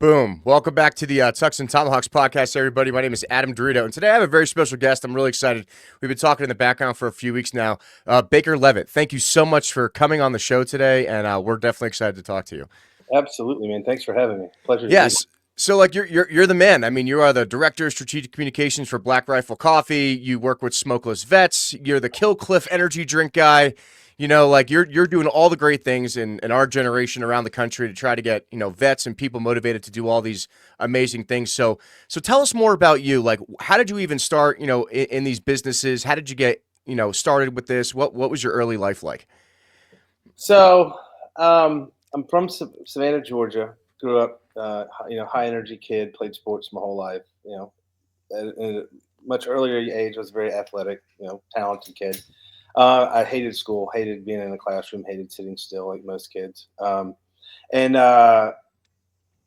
Boom. Welcome back to the Tuxes Tomahawks podcast, everybody. My name is Adam Dorito, and today I have a very special guest. I'm really excited. We've been talking in the background for a few weeks now. Baker Leavitt, thank you so much for coming on the show today, and we're definitely excited to talk to you. Absolutely, man. Thanks for having me. Pleasure to be here. Yes. So, like, you're the man. I mean, you are the director of strategic communications for Black Rifle Coffee. You work with SmokelessVets. You're the KillCliff energy drink guy. Like you're doing all the great things in our generation around the country to try to get vets and people motivated to do all these amazing things. So tell us more about you. Like, how did you even start? In these businesses, how did you get started with this? What was your early life like? So, I'm from Savannah, Georgia. Grew up, high energy kid. Played sports my whole life. At a much earlier age, was very athletic. Talented kid. I hated school. Hated being in the classroom. Hated sitting still, like most kids. And Dad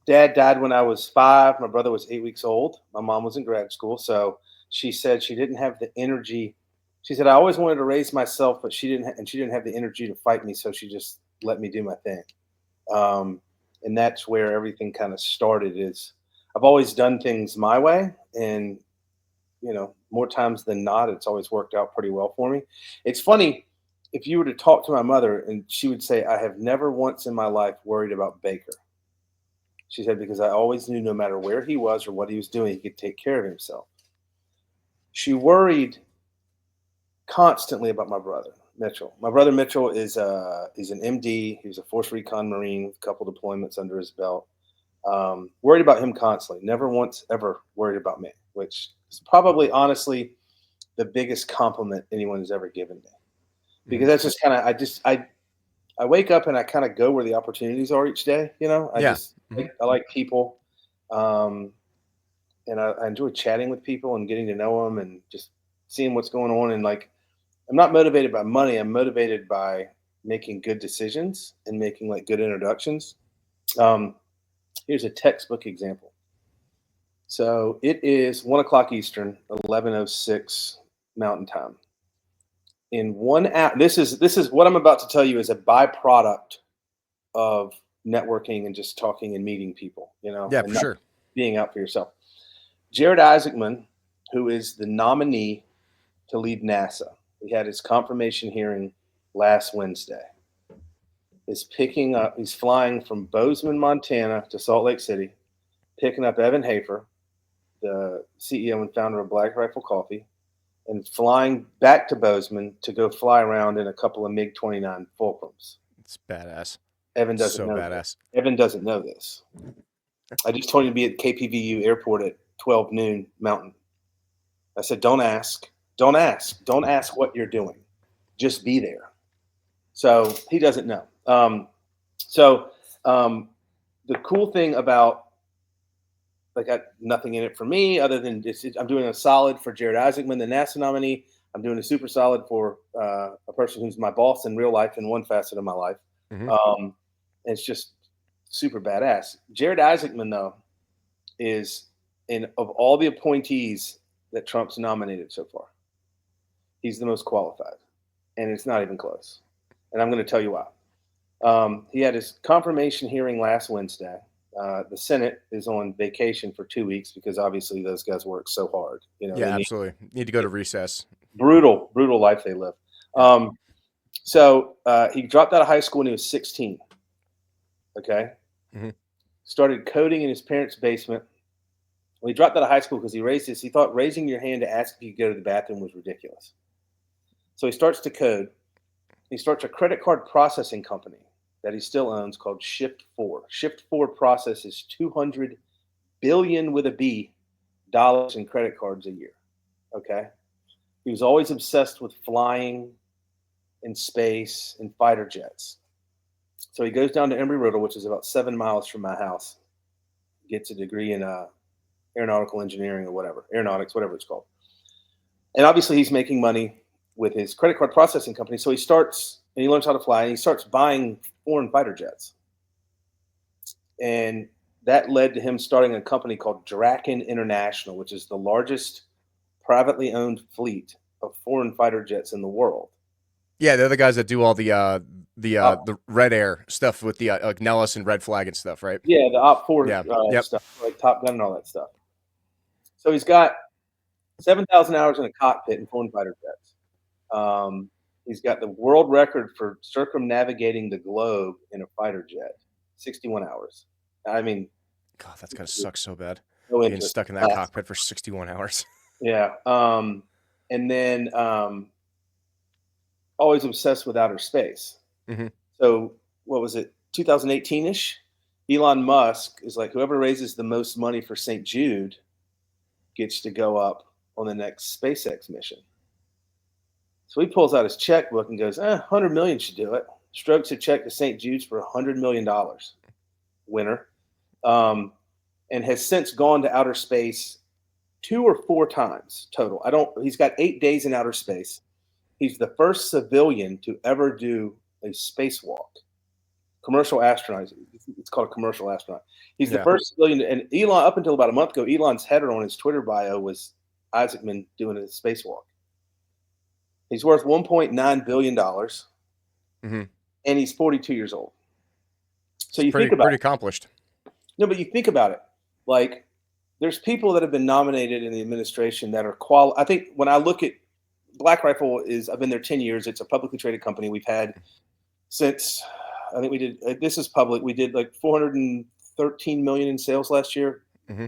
died when I was 5. My brother was 8 weeks old. My mom was in grad school, so she said she didn't have the energy. She said I always wanted to raise myself, but she didn't, and she didn't have the energy to fight me, so she just let me do my thing. Um, and that's where everything kind of started. Is I've always done things my way, and more times than not, it's always worked out pretty well for me. It's funny if you were to talk to my mother, and she would say, "I have never once in my life worried about Baker." She said, because I always knew no matter where he was or what he was doing, he could take care of himself. She worried constantly about my brother, Mitchell. My brother Mitchell he's an MD. He was a Force Recon Marine with a couple deployments under his belt. Worried about him constantly. Never once ever worried about me, which is probably honestly the biggest compliment anyone has ever given me. Because that's just kind of I wake up and I kind of go where the opportunities are each day. Yeah. I like people, and I enjoy chatting with people and getting to know them and just seeing what's going on. And like, I'm not motivated by money. I'm motivated by making good decisions and making like good introductions. Um, Here's a textbook example. So it is 1 o'clock Eastern, 11:06 Mountain Time. In 1 hour, this is what I'm about to tell you is a byproduct of networking and just talking and meeting people, Yeah, and for not sure. being out for yourself. Jared Isaacman, who is the nominee to lead NASA, he had his confirmation hearing last Wednesday, he's flying from Bozeman, Montana to Salt Lake City, picking up Evan Hafer, the CEO and founder of Black Rifle Coffee, and flying back to Bozeman to go fly around in a couple of MiG-29 Fulcrums. It's badass. Evan doesn't So know this. badass. Evan doesn't know this. I just told him to be at KPVU airport at 12 noon Mountain. I said, don't ask. Don't ask. Don't ask what you're doing. Just be there. So he doesn't know. So the cool thing about, I got nothing in it for me other than I'm doing a solid for Jared Isaacman, the NASA nominee. I'm doing a super solid for a person who's my boss in real life in one facet of my life. Hmm. It's just super badass. Jared Isaacman, though, is of all the appointees that Trump's nominated so far, he's the most qualified, and it's not even close. And I'm going to tell you why. He had his confirmation hearing last Wednesday. The Senate is on vacation for 2 weeks because obviously those guys work so hard. Yeah, absolutely. Need to go to recess. Brutal life they live. So he dropped out of high school when he was 16. Okay. Hmm. Started coding in his parents' basement. Well, he dropped out of high school because he thought raising your hand to ask if you could go to the bathroom was ridiculous. So he starts to code. He starts a credit card processing company that he still owns called Shift4. Shift4 processes 200 billion with a B dollars in credit cards a year. Okay. He was always obsessed with flying in space and fighter jets. So he goes down to Embry-Riddle, which is about 7 miles from my house, gets a degree in aeronautical engineering or whatever, aeronautics, whatever it's called. And obviously he's making money with his credit card processing company. So he learns how to fly, and he starts buying foreign fighter jets. And that led to him starting a company called Draken International, which is the largest privately owned fleet of foreign fighter jets in the world. Yeah, they're the guys that do all the The Red Air stuff with the like Nellis and Red Flag and stuff, right? Yeah, the Op 4 Yeah. Yep. stuff, like Top Gun and all that stuff. So he's got 7,000 hours in a cockpit in foreign fighter jets. He's got the world record for circumnavigating the globe in a fighter jet, 61 hours. I mean, God, that's gotta suck so bad. no Being interest. stuck in that cockpit for 61 hours. Yeah. And then always obsessed with outer space. Mm-hmm. So what was it, 2018-ish? Elon Musk is like, whoever raises the most money for St. Jude gets to go up on the next SpaceX mission. So he pulls out his checkbook and goes, 100 million should do it. Strokes a check to St. Jude's for $100 million. Winner. And has since gone to outer space 2 or 4 times total. He's got 8 days in outer space. He's the first civilian to ever do a spacewalk. Commercial astronaut. It's called a commercial astronaut. He's the first civilian. And Elon, up until about a month ago, Elon's header on his Twitter bio was Isaacman doing a spacewalk. He's worth $1.9 billion. Mm-hmm. And he's 42 years old. So it's think about pretty accomplished. No, but you think about it. Like, there's people that have been nominated in the administration that are I think when I look at Black Rifle I've been there 10 years. It's a publicly traded company. We've had since, I think we did, this is public. We did like 413 million in sales last year. Mm-hmm.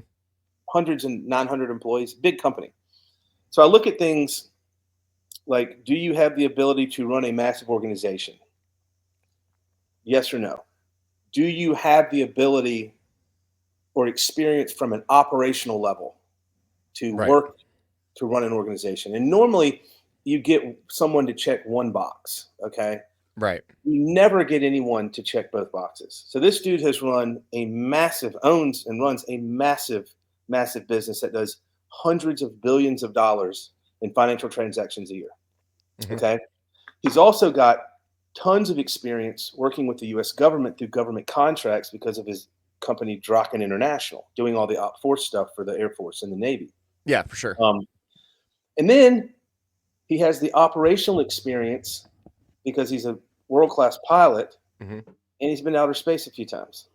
Hundreds and 900 employees, big company. So I look at things like, do you have the ability to run a massive organization? Yes or no? Do you have the ability or experience from an operational level to work to run an organization? And normally you get someone to check one box, okay? Right. You never get anyone to check both boxes. So this dude has owns and runs a massive business that does hundreds of billions of dollars in financial transactions a year, okay? He's also got tons of experience working with the U.S. government through government contracts because of his company Draken International, doing all the Op 4 stuff for the Air Force and the Navy. Yeah, for sure. And then he has the operational experience because he's a world-class pilot, and he's been to outer space a few times.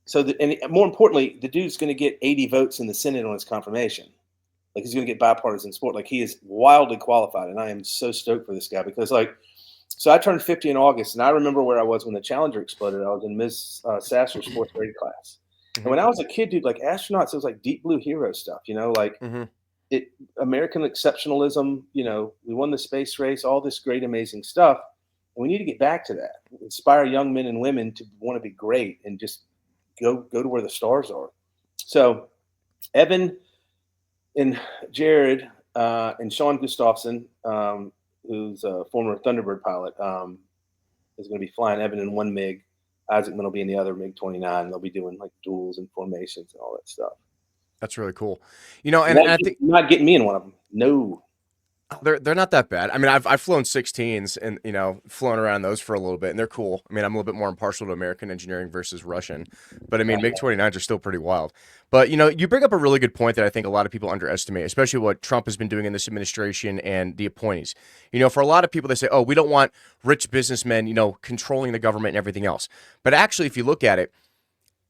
So, and more importantly, the dude's going to get 80 votes in the Senate on his confirmation. Like, he's going to get bipartisan support. Like, he is wildly qualified, and I am so stoked for this guy because, like, so I turned 50 in August, and I remember where I was when the Challenger exploded. I was in Ms. Sasser's fourth grade class. And when I was a kid, dude, like, astronauts, it was like deep blue hero stuff, you know, like American exceptionalism, you know, we won the space race, all this great, amazing stuff. And we need to get back to that, inspire young men and women to want to be great and just go to where the stars are. So Evan and Jared and Sean Gustafson, who's a former Thunderbird pilot, is going to be flying Evan in one MiG. Isaacman will be in the other MiG-29. They'll be doing like duels and formations and all that stuff. That's really cool. You know, and I think not getting me in one of them. No. They're not that bad. I mean, I've flown 16s and, you know, flown around those for a little bit, and they're cool. I mean, I'm a little bit more impartial to American engineering versus Russian, but I mean, MiG-29s are still pretty wild. But, you know, you bring up a really good point that I think a lot of people underestimate, especially what Trump has been doing in this administration and the appointees. You know, for a lot of people, they say, oh, we don't want rich businessmen, you know, controlling the government and everything else. But actually, if you look at it,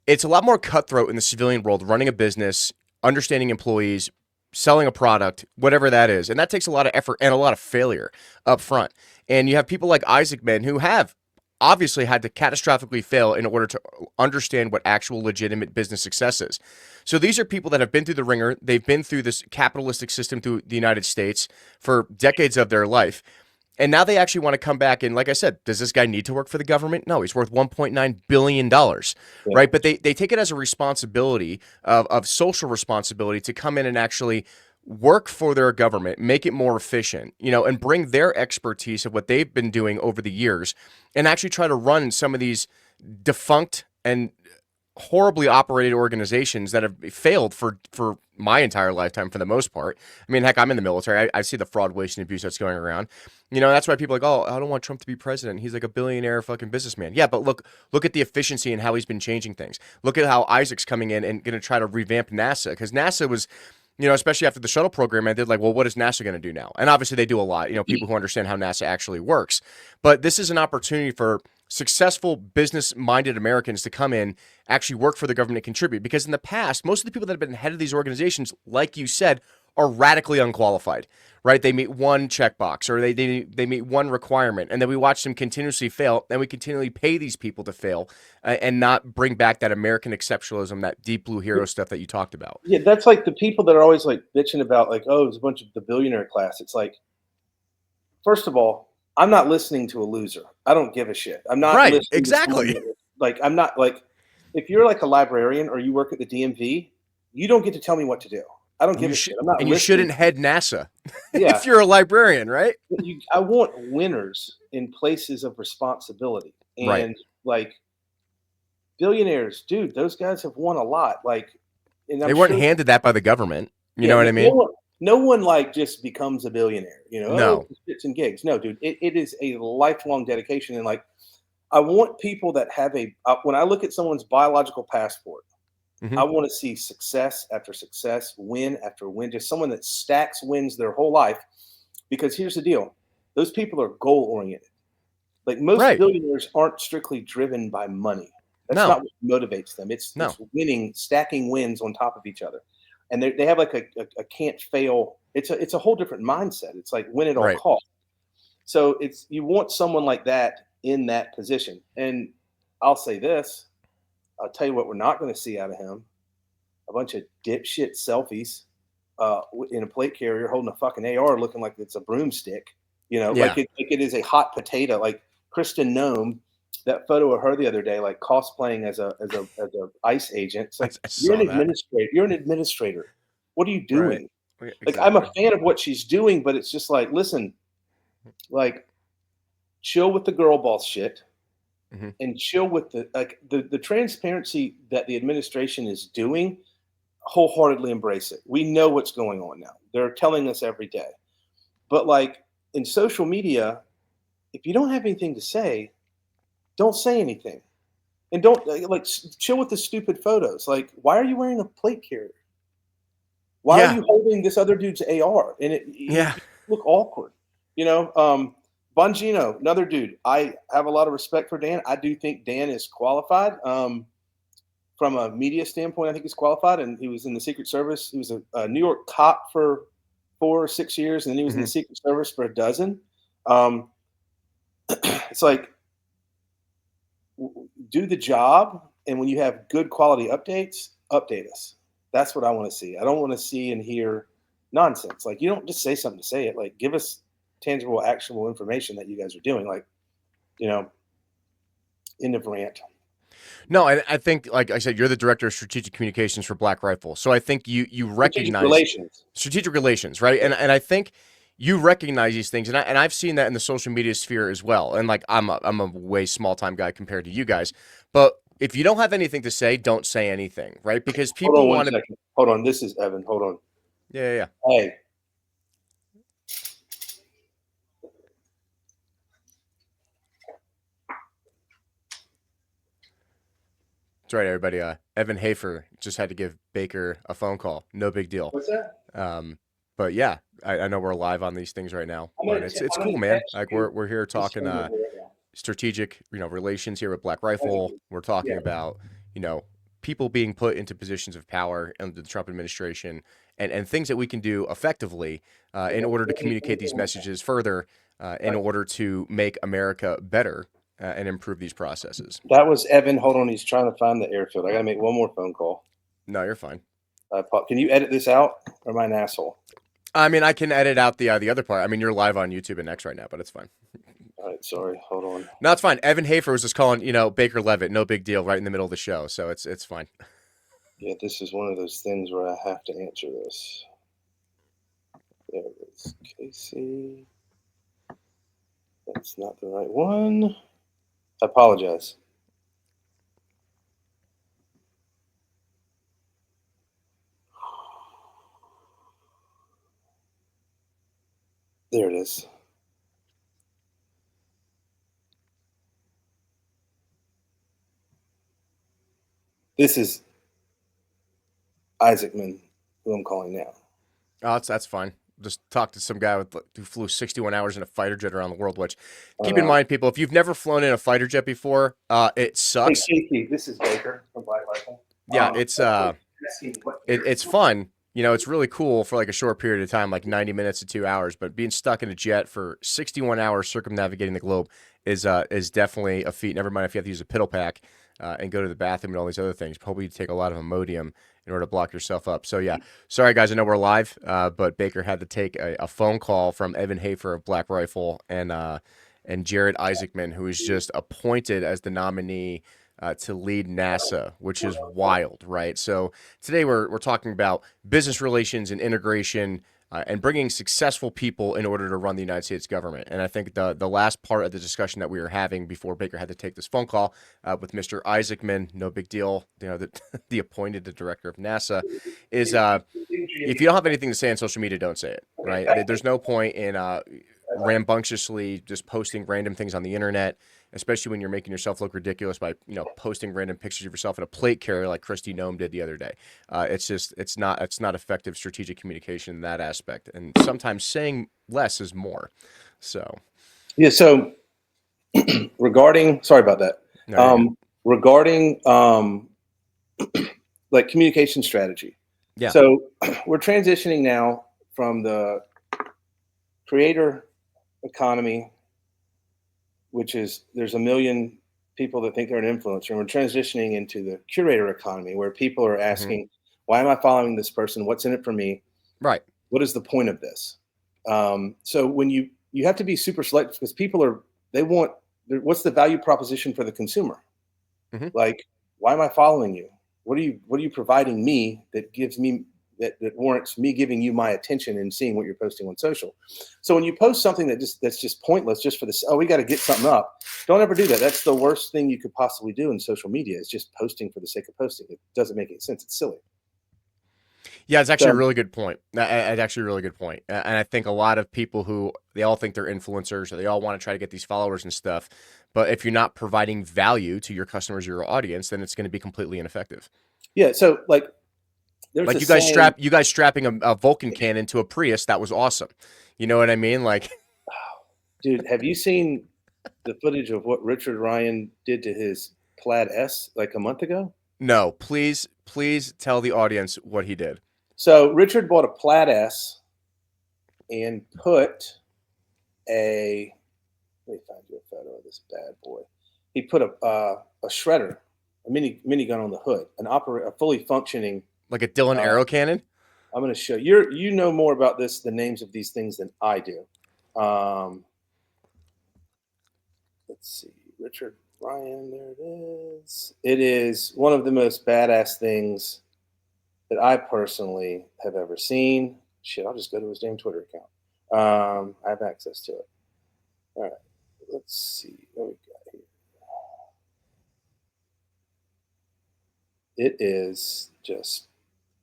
it's a lot more cutthroat in the civilian world, running a business, understanding employees, selling a product, whatever that is. And that takes a lot of effort and a lot of failure up front. And you have people like Isaacman who have obviously had to catastrophically fail in order to understand what actual legitimate business success is. So these are people that have been through the ringer. They've been through this capitalistic system through the United States for decades of their life. And now they actually want to come back and, like I said, does this guy need to work for the government? No, he's worth $1.9 billion, right? But they take it as a responsibility of social responsibility to come in and actually work for their government, make it more efficient, you know, and bring their expertise of what they've been doing over the years and actually try to run some of these defunct and horribly operated organizations that have failed for my entire lifetime for the most part. I mean, heck, I'm in the military. I see the fraud, waste, and abuse that's going around. You know, that's why people are like, oh, I don't want Trump to be president. He's like a billionaire fucking businessman. Yeah, but look at the efficiency and how he's been changing things. Look at how Isaac's coming in and going to try to revamp NASA, because NASA was you know, especially after the shuttle program ended, like, well, what is NASA going to do now? And obviously they do a lot, you know, people who understand how NASA actually works. But this is an opportunity for successful business-minded Americans to come in, actually work for the government, contribute. Because in the past, most of the people that have been head of these organizations, like you said, are radically unqualified, right? They meet one checkbox or they meet one requirement, and then we watch them continuously fail, and we continually pay these people to fail and not bring back that American exceptionalism, that deep blue hero stuff that you talked about. Yeah, that's like the people that are always like bitching about like, oh, there's a bunch of the billionaire class. It's like, first of all, I'm not listening to a loser. I don't give a shit. I'm not Right, listening to someone exactly. that, like, I'm not like, if you're like a librarian or you work at the DMV, you don't get to tell me what to do. I don't give a shit. I'm not And you listening shouldn't to you. head NASA Yeah, if you're a librarian, right? I want winners in places of responsibility. Right. And like billionaires, dude, those guys have won a lot. Like, and They I'm weren't sure, handed that by the government. You yeah, know what I mean? no one like just becomes a billionaire, you know, oh, No. shits and gigs. No, dude, it is a lifelong dedication. And like, I want people that have when I look at someone's biological passport, Hmm. I want to see success after success, win after win, just someone that stacks wins their whole life. Because here's the deal, those people are goal oriented. Like most Right. billionaires aren't strictly driven by money. That's No. not what motivates them. No. It's winning, stacking wins on top of each other, and they have like a can't fail. It's a whole different mindset. It's like win at all Right. costs. So it's you want someone like that in that position. And I'll say this: I'll tell you what, we're not going to see out of him: a bunch of dipshit selfies in a plate carrier holding a fucking AR, looking like it's a broomstick. You know, Yeah. like it is a hot potato. Like Kristen Nome, that photo of her the other day, like cosplaying as a ICE agent. It's like I you're an saw that. administrator. You're an administrator. What are you Right. doing? Like I'm a Exactly. fan of what she's doing, but it's just like, listen, like chill with the girl boss shit Hmm. and chill with the transparency that the administration is doing. Wholeheartedly embrace it. We know what's going on now. They're telling us every day. But like in social media, if you don't have anything to say, don't say anything. And don't like chill with the stupid photos. Like, why are you wearing a plate carrier? Why are Yeah. you holding this other dude's AR? And Yeah. you look awkward. You know, Bongino, another dude. I have a lot of respect for Dan. I do think Dan is qualified. From a media standpoint, I think he's qualified, and he was in the Secret Service. He was a New York cop for 4 or 6 years, and then he was in the Hmm. Secret Service for a dozen. Um, it's like do the job, and when you have good quality updates, update us. That's what I want to see. I don't want to see and hear nonsense. Like you don't just say something to say it. Like give us tangible, actionable information that you guys are doing. Like you know, end of rant. No, I think, like I said, you're the director of strategic communications for Black Rifle. So I think you Strategic recognize relations. strategic relations, right? Yeah. And I think you recognize these things, and I've seen that in the social media sphere as well. And like I'm a way small time guy compared to you guys, but if you don't have anything to say, don't say anything, right? Because Hold people on one want to. second. Hold on. This is Evan. Hold on. Yeah, yeah, yeah. Hey, That's right, everybody. Evan Hafer just had to give Baker a phone call. No big deal. what's that? Um, but yeah, I know we're live on these things right now, I'm but gonna it's I'm cool, gonna man. text Like you we're here this talking phone number right now. strategic, relations here with Black Thank Rifle. you. We're talking Yeah. about, people being put into positions of power under the Trump administration, and things that we can do effectively in order to communicate these messages further, in order to make America better and improve these processes. That was Evan. Hold on. He's trying to find the airfield. I got to make one more phone call. No, you're fine. Can you edit this out, or am I an asshole? I mean, I can edit out the other part. I mean, you're live on YouTube and X right now, but it's fine. All right. Sorry. Hold on. No, it's fine. Evan Hafer was just calling, Baker Leavitt, no big deal, right in the middle of the show, so it's fine. Yeah, this is one of those things where I have to answer this. There it is. Casey. That's not the right one. I apologize. There it is. This is Isaacman, who I'm calling now. Oh, that's fine. Just talk to some guy who flew 61 hours in a fighter jet around the world. Which, I don't keep in know. mind, people, if you've never flown in a fighter jet before, it Hey, sucks. Casey, this is Baker from Black Rifle. Yeah, it's Asking what year. it's fun. You know, it's really cool for like a short period of time, like 90 minutes to 2 hours. But being stuck in a jet for 61 hours circumnavigating the globe is definitely a feat. Never mind if you have to use a piddle pack and go to the bathroom and all these other things. Probably you take a lot of Imodium in order to block yourself up. So yeah, sorry guys, I know we're live, but Baker had to take a phone call from Evan Hafer of Black Rifle and Jared Isaacman, who is just appointed as the nominee to lead NASA, which is wild, right? So today we're talking about business relations and integration and bringing successful people in order to run the United States government. And I think the last part of the discussion that we were having before Baker had to take this phone call with Mr. Isaacman, no big deal, you know, the appointed director of NASA, is if you don't have anything to say on social media, don't say it, right? There's no point in rambunctiously just posting random things on the internet, especially when you're making yourself look ridiculous by, you know, posting random pictures of yourself in a plate carrier like Christy Nome did the other day. It's not effective strategic communication in that aspect, and sometimes saying less is more. So Yeah. So regarding, sorry about that. no, Regarding like communication strategy. yeah, So we're transitioning now from the creator economy, which is there's a million people that think they're an influencer, and we're transitioning into the curator economy where people are hmm, asking, why am I following this person? What's in it for me? right, What is the point of this? So when you have to be super selective because people are they want what's the value proposition for the consumer? hmm, Like, why am I following you? What are you providing me that gives me that warrants me giving you my attention and seeing what you're posting on social? So when you post something that's just pointless, just for this, oh, we got to get something up. Don't ever do that. That's the worst thing you could possibly do in social media is just posting for the sake of posting. It doesn't make any sense. It's silly. yeah. It's actually a So really good point. It's actually a really good point, and I think a lot of people who they all think they're influencers or they all want to try to get these followers and stuff. But if you're not providing value to your customers or your audience, then it's going to be completely ineffective. yeah, so like there's Like a saying, you guys strapping a Vulcan cannon to a Prius, that was awesome. You know what I mean? Like, dude, have you seen the footage of what Richard Ryan did to his Plaid S like a month ago? no, please tell the audience what he did. So Richard bought a Plaid S and put a let me find you a photo of this bad boy. He put a shredder, a minigun on the hood, a fully functioning. Like a Dylan Uh, arrow cannon? I'm going to show you know more about the names of these things than I do. Um, let's see, Richard Ryan. There it is. It is one of the most badass things that I personally have ever seen. Shit, I'll just go to his damn Twitter account. I have access to it. All right, let's see what we got here. It is just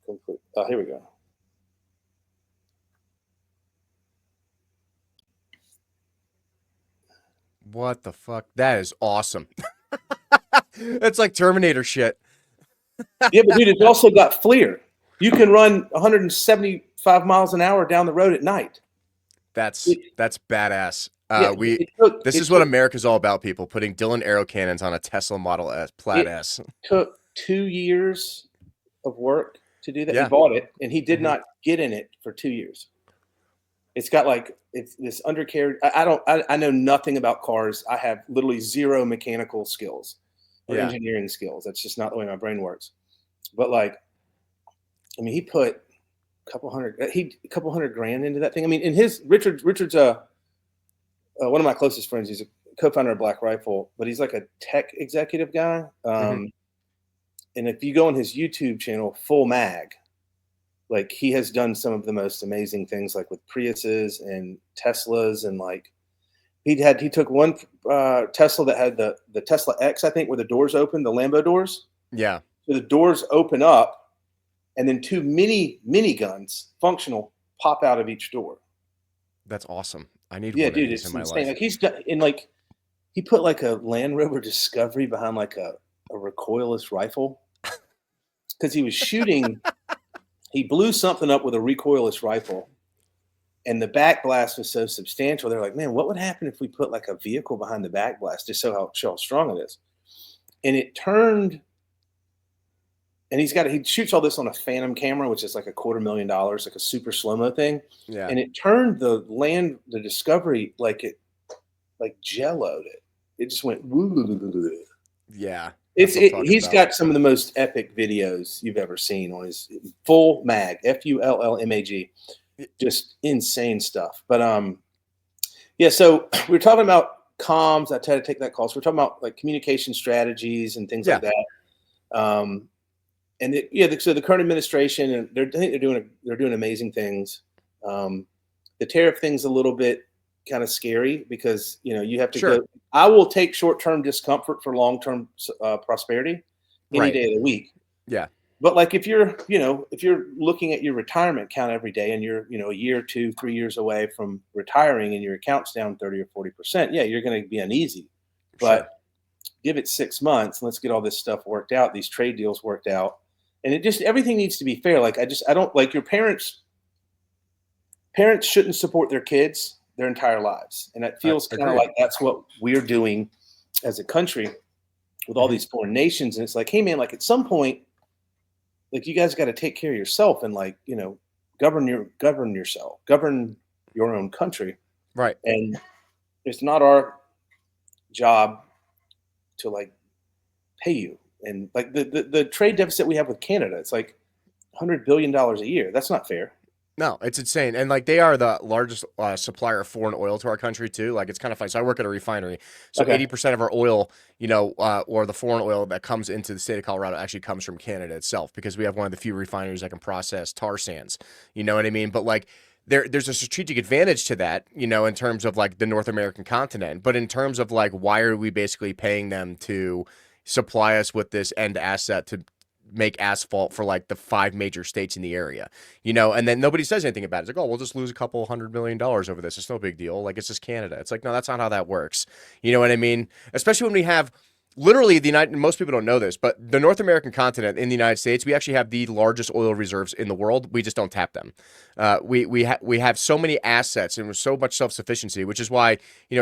complete. Oh, here we go. What the fuck? That is awesome. That's like Terminator shit. Yeah, but dude, it's also got FLIR. You can run 175 miles an hour down the road at night. It, That's badass. yeah, This is what America's all about, people, putting Dylan arrow cannons on a Tesla Model S, Plaid it S. took 2 years of work to do that. He Yeah. bought it, and he did Hmm. not get in it for 2 years. It's got like it's this undercarriage. I know nothing about cars. I have literally zero mechanical skills or Yeah. engineering skills. That's just not the way my brain works. But like, I mean, he put a couple hundred grand into that thing. I mean, in his Richard's one of my closest friends. He's a co-founder of Black Rifle, but he's like a tech executive guy. Hmm. And if you go on his YouTube channel, Full Mag, like he has done some of the most amazing things, like with Priuses and Teslas, and like he took one Tesla that had the Tesla X, I think, where the doors open, the Lambo doors. Yeah. So the doors open up, and then two mini guns, functional, pop out of each door. That's awesome. I need Yeah, one of dude, these in it's my insane. life. Like he's done, and like he put like a Land Rover Discovery behind like a recoilless rifle because he was shooting he blew something up with a recoilless rifle, and the back blast was so substantial. They're like, man, what would happen if we put like a vehicle behind the back blast just show how strong it is? And it turned, and he shoots all this on a Phantom camera, which is like $250,000, like a super slow-mo thing. Yeah. And it turned the Discovery like jelloed it. It just went woo. Yeah. He's got some of the most epic videos you've ever seen on his full mag, FULLMAG, just insane stuff. But yeah. So we were talking about comms. I tried to take that call. So we're talking about like communication strategies and things like that. So the current administration, and I think they're doing amazing things. The tariff thing's a little bit kind of scary because you have to go. I will take short-term discomfort for long-term prosperity any day of the week. Yeah. But like if you're looking at your retirement account every day and you're a year, 2, 3 years away from retiring and your account's down 30 or 40%, yeah, you're going to be uneasy. But give it 6 months and let's get all this stuff worked out, these trade deals worked out. And everything needs to be fair. Like I don't like your parents shouldn't support their kids their entire lives. And it feels kind of like that's what we're doing as a country with all these foreign nations. And it's like, hey man, like at some point, like you guys got to take care of yourself and like, govern yourself, govern your own country. Right. And it's not our job to like pay you. And like the trade deficit we have with Canada, it's like $100 billion a year. That's not fair. No, it's insane. And like they are the largest supplier of foreign oil to our country too. Like it's kind of funny. So I work at a refinery. So 80% of our oil, or the foreign oil that comes into the state of Colorado actually comes from Canada itself because we have one of the few refineries that can process tar sands. You know what I mean? But like there's a strategic advantage to that, in terms of like the North American continent. But in terms of like why are we basically paying them to supply us with this end asset to make asphalt for like the 5 major states in the area, and then nobody says anything about it. It's like, oh, we'll just lose a couple $100 million over this. It's no big deal. Like, it's just Canada. It's like, no, that's not how that works. You know what I mean? Especially when we have literally most people don't know this, but the North American continent in the United States, we actually have the largest oil reserves in the world. We just don't tap them. We have so many assets and so much self-sufficiency, which is why,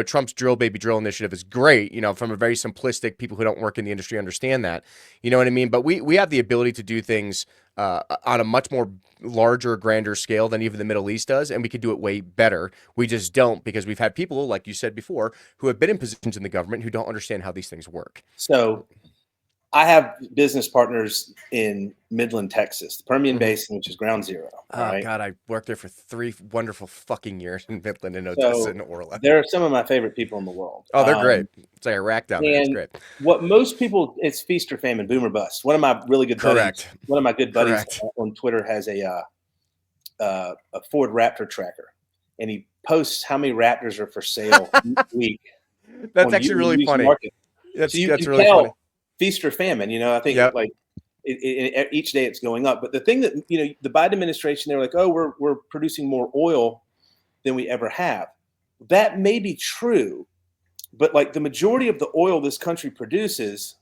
Trump's drill baby drill initiative is great, from a very simplistic, people who don't work in the industry understand that, you know what I mean? But we have the ability to do things on a much more larger, grander scale than even the Middle East does, and we could do it way better. We just don't, because we've had people, like you said before, who have been in positions in the government who don't understand how these things work. So I have business partners in Midland, Texas, the Permian Basin, which is ground zero. Oh, God, I worked there for 3 wonderful fucking years in Midland and Odessa and Orla. They're some of my favorite people in the world. Oh, they're great. It's like Iraq down there. It's great. What most people, it's feast or famine, boom or bust. One of my really good buddies, on Twitter has a Ford Raptor tracker, and he posts how many Raptors are for sale each week. That's actually really funny. That's really funny. Feast or famine, I think like each day it's going up. But the thing that, the Biden administration, they're like, oh, we're producing more oil than we ever have. That may be true, but like the majority of the oil this country produces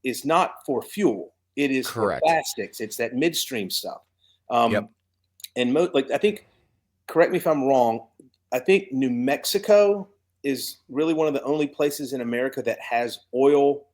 is not for fuel. It is for plastics. It's that midstream stuff. And I think, correct me if I'm wrong, I think New Mexico is really one of the only places in America that has oil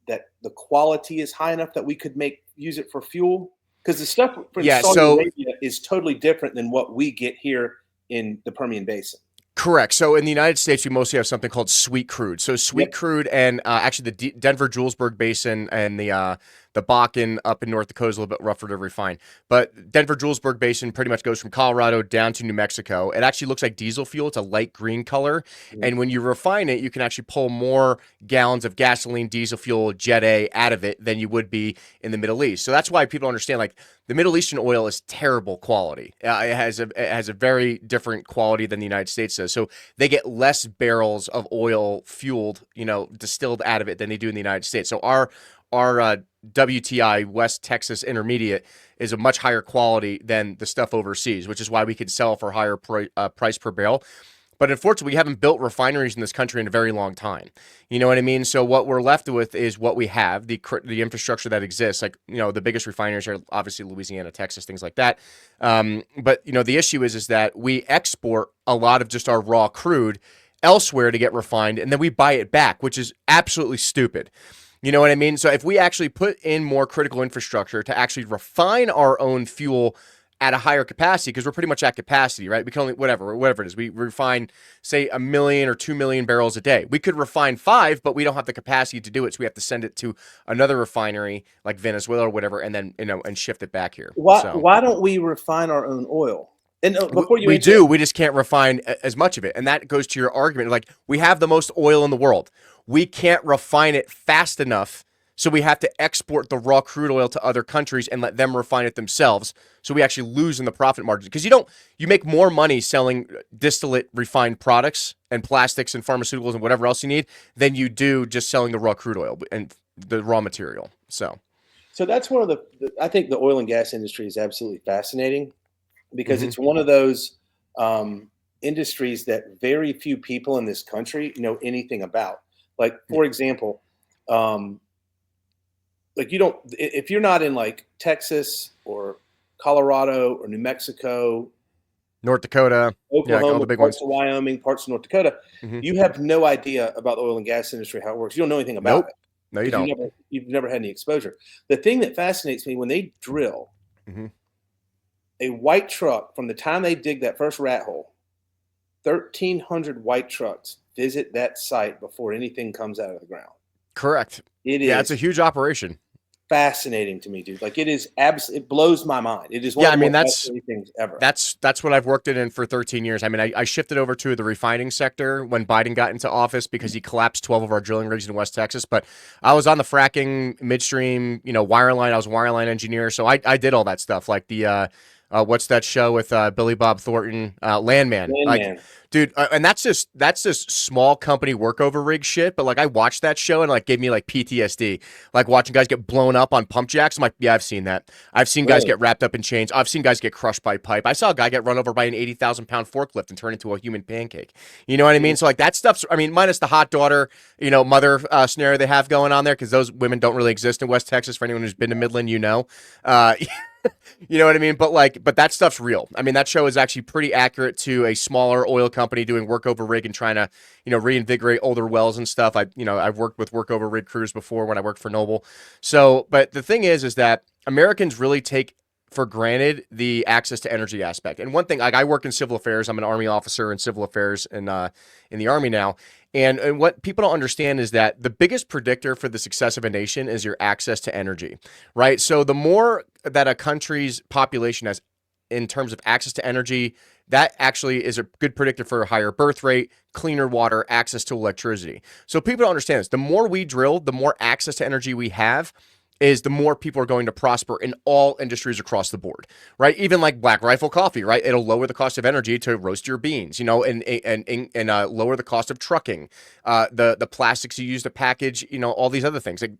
that the quality is high enough that we could use it for fuel, because the stuff from Saudi Arabia is totally different than what we get here in the Permian Basin. Correct. So in the United States, we mostly have something called sweet crude. So sweet crude and actually the Denver-Julesburg Basin and the Bakken up in North Dakota is a little bit rougher to refine. But Denver-Julesburg Basin pretty much goes from Colorado down to New Mexico. It actually looks like diesel fuel. It's a light green color. And when you refine it, you can actually pull more gallons of gasoline, diesel fuel, Jet A out of it than you would be in the Middle East. So that's why people understand, like, the Middle Eastern oil is terrible quality. It has a very different quality than the United States does. So they get less barrels of oil fueled, distilled out of it than they do in the United States. So our WTI, West Texas Intermediate, is a much higher quality than the stuff overseas, which is why we could sell for higher price per barrel. But unfortunately, we haven't built refineries in this country in a very long time. You know what I mean? So what we're left with is what we have, the infrastructure that exists. Like, the biggest refineries are obviously Louisiana, Texas, things like that. But the issue is that we export a lot of just our raw crude elsewhere to get refined, and then we buy it back, which is absolutely stupid. You know what I mean? So if we actually put in more critical infrastructure to actually refine our own fuel at a higher capacity, because we're pretty much at capacity, right? We can only, whatever it is, we refine, say, 1 million or 2 million barrels a day. We could refine 5, but we don't have the capacity to do it. So we have to send it to another refinery like Venezuela or whatever, and then, and shift it back here. Why don't we refine our own oil? And before you we do, we just can't refine as much of it. And that goes to your argument. Like, we have the most oil in the world. We can't refine it fast enough. So we have to export the raw crude oil to other countries and let them refine it themselves. So we actually lose in the profit margin, because you make more money selling distillate refined products and plastics and pharmaceuticals and whatever else you need than you do just selling the raw crude oil and the raw material. So that's one of I think the oil and gas industry is absolutely fascinating, because it's one of those industries that very few people in this country know anything about. Like, for example, like, if you're not in like Texas or Colorado or New Mexico, North Dakota, Oklahoma, all the big parts ones. of Wyoming, parts of North Dakota, you have no idea about the oil and gas industry, how it works. You don't know anything about it. No, you don't. You've never had any exposure. The thing that fascinates me, when they drill a white truck, from the time they dig that first rat hole, 1,300 white trucks visit that site before anything comes out of the ground. Correct. It's a huge operation. Fascinating to me, dude. Like, it blows my mind. It is one of the most fascinating things ever. That's what I've worked in for 13 years. I mean, I shifted over to the refining sector when Biden got into office, because he collapsed 12 of our drilling rigs in West Texas. But I was on the fracking, midstream, wireline. I was a wireline engineer, so I did all that stuff. Like the what's that show with Billy Bob Thornton, Landman. Like, dude, and that's just small company workover rig shit. But like, I watched that show and like gave me like PTSD, like watching guys get blown up on pump jacks. I'm like, yeah, I've seen that. I've seen guys get wrapped up in chains. I've seen guys get crushed by pipe. I saw a guy get run over by an 80,000-pound forklift and turn into a human pancake. You know what I mean? So like, that stuff's, I mean, minus the hot daughter, mother scenario they have going on there, because those women don't really exist in West Texas. For anyone who's been to Midland, you know what I mean? But that stuff's real. I mean, that show is actually pretty accurate to a smaller oil company doing workover rig and trying to, reinvigorate older wells and stuff. I've worked with workover rig crews before when I worked for Noble. So, but the thing is that Americans really take for granted the access to energy aspect. And one thing, like, I work in civil affairs. I'm an Army officer in civil affairs in the Army now. And what people don't understand is that the biggest predictor for the success of a nation is your access to energy, right? So the more that a country's population has in terms of access to energy, that actually is a good predictor for a higher birth rate, cleaner water, access to electricity. So people don't understand this. The more we drill, the more access to energy we have, is the more people are going to prosper in all industries across the board, right? Even like Black Rifle Coffee, right? It'll lower the cost of energy to roast your beans, and lower the cost of trucking, the plastics you use to package, all these other things. Like,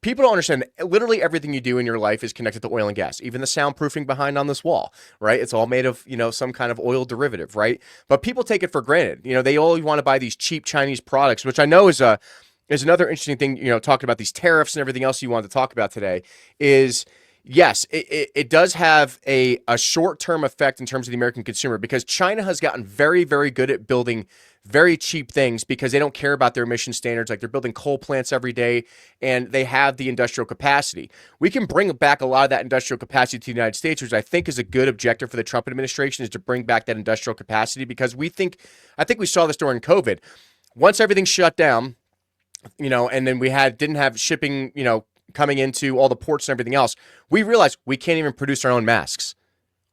people don't understand that literally everything you do in your life is connected to oil and gas, even the soundproofing behind on this wall, right? It's all made of, some kind of oil derivative, right? But people take it for granted. They always want to buy these cheap Chinese products, which I know is another interesting thing, talking about these tariffs and everything else you wanted to talk about today, is yes, it does have a short-term effect in terms of the American consumer, because China has gotten very, very good at building very cheap things because they don't care about their emission standards. Like, they're building coal plants every day, and they have the industrial capacity. We can bring back a lot of that industrial capacity to the United States, which I think is a good objective for the Trump administration, is to bring back that industrial capacity, because I think we saw this during COVID. Once everything shut down, and then we didn't have shipping, coming into all the ports and everything else, we realized we can't even produce our own masks.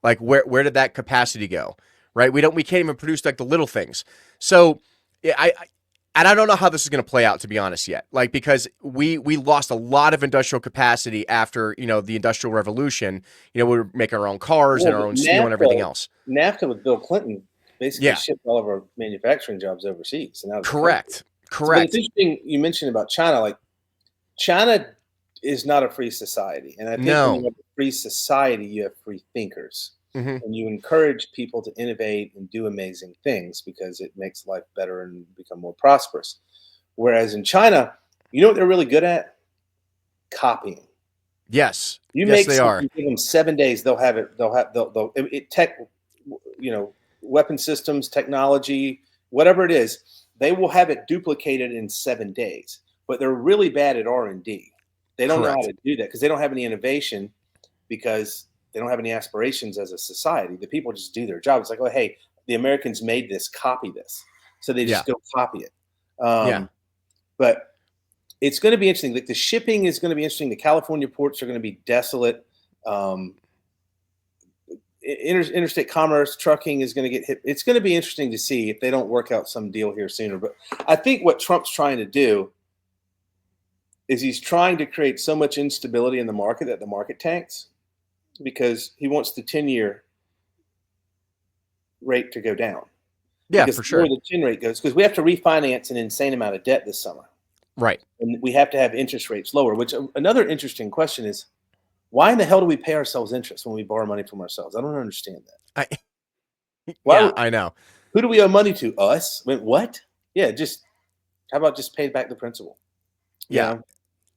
Like, where did that capacity go? Right? We can't even produce like the little things. So I don't know how this is going to play out, to be honest, yet. Like, because we lost a lot of industrial capacity after, the Industrial Revolution. We were making our own cars and our own steel and everything else. NAFTA with Bill Clinton basically shipped all of our manufacturing jobs overseas. And Correct. So, it's interesting you mentioned about China. Like, China is not a free society, and I think when you have a free society, you have free thinkers. Hmm. and you encourage people to innovate and do amazing things because it makes life better and become more prosperous. Whereas in China, you know what they're really good at? Copying. Yes. You Yes, make they are. something, give them 7 days, they'll have it. They'll it tech, weapon systems, technology, whatever it is, they will have it duplicated in 7 days. But they're really bad at R&D. They don't know how Correct. to do that because they don't have any innovation because they don't have any aspirations as a society. The people just do their job. It's like, oh, hey, the Americans made this, copy this. So they Yeah. just go copy it. Yeah. But it's going to be interesting. Like the shipping is going to be interesting. The California ports are going to be desolate. Um, interstate commerce, trucking is going to get hit. It's going to be interesting to see if they don't work out some deal here sooner. But I think what Trump's trying to do is he's trying to create so much instability in the market that the market tanks because he wants the 10-year rate to go down. Yeah, Because for the more sure. the 10 rate goes, because we have to refinance an insane amount of debt this summer. Right. And we have to have interest rates lower, which another interesting question is, why in the hell do we pay ourselves interest when we borrow money from ourselves? I don't understand that. I, Why? yeah, I know. Who do we owe money to? Us? Wait, what? Yeah, just how about just pay back the principal? You Yeah. know?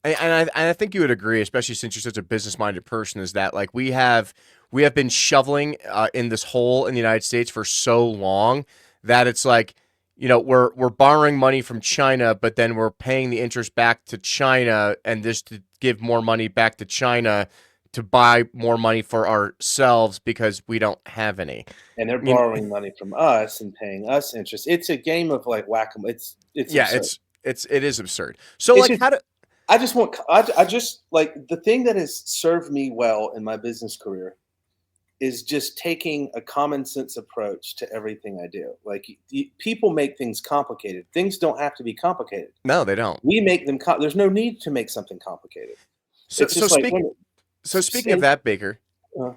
And I think you would agree, especially since you're such a business-minded person, is that like we have been shoveling in this hole in the United States for so long that it's like, we're borrowing money from China, but then we're paying the interest back to China, and just to give more money back to China to buy more money for ourselves because we don't have any. And they're You, borrowing money from us and paying us interest. It's a game of like whack-a-mole. It's yeah, absurd. it is absurd. So It's like, just I just want I just like the thing that has served me well in my business career is just taking a common sense approach to everything I do. Like people make things complicated. Things don't have to be complicated. No, they don't. We make them. There's no need to make something complicated. So It's so just like speak when so speaking of and, that, Baker, uh,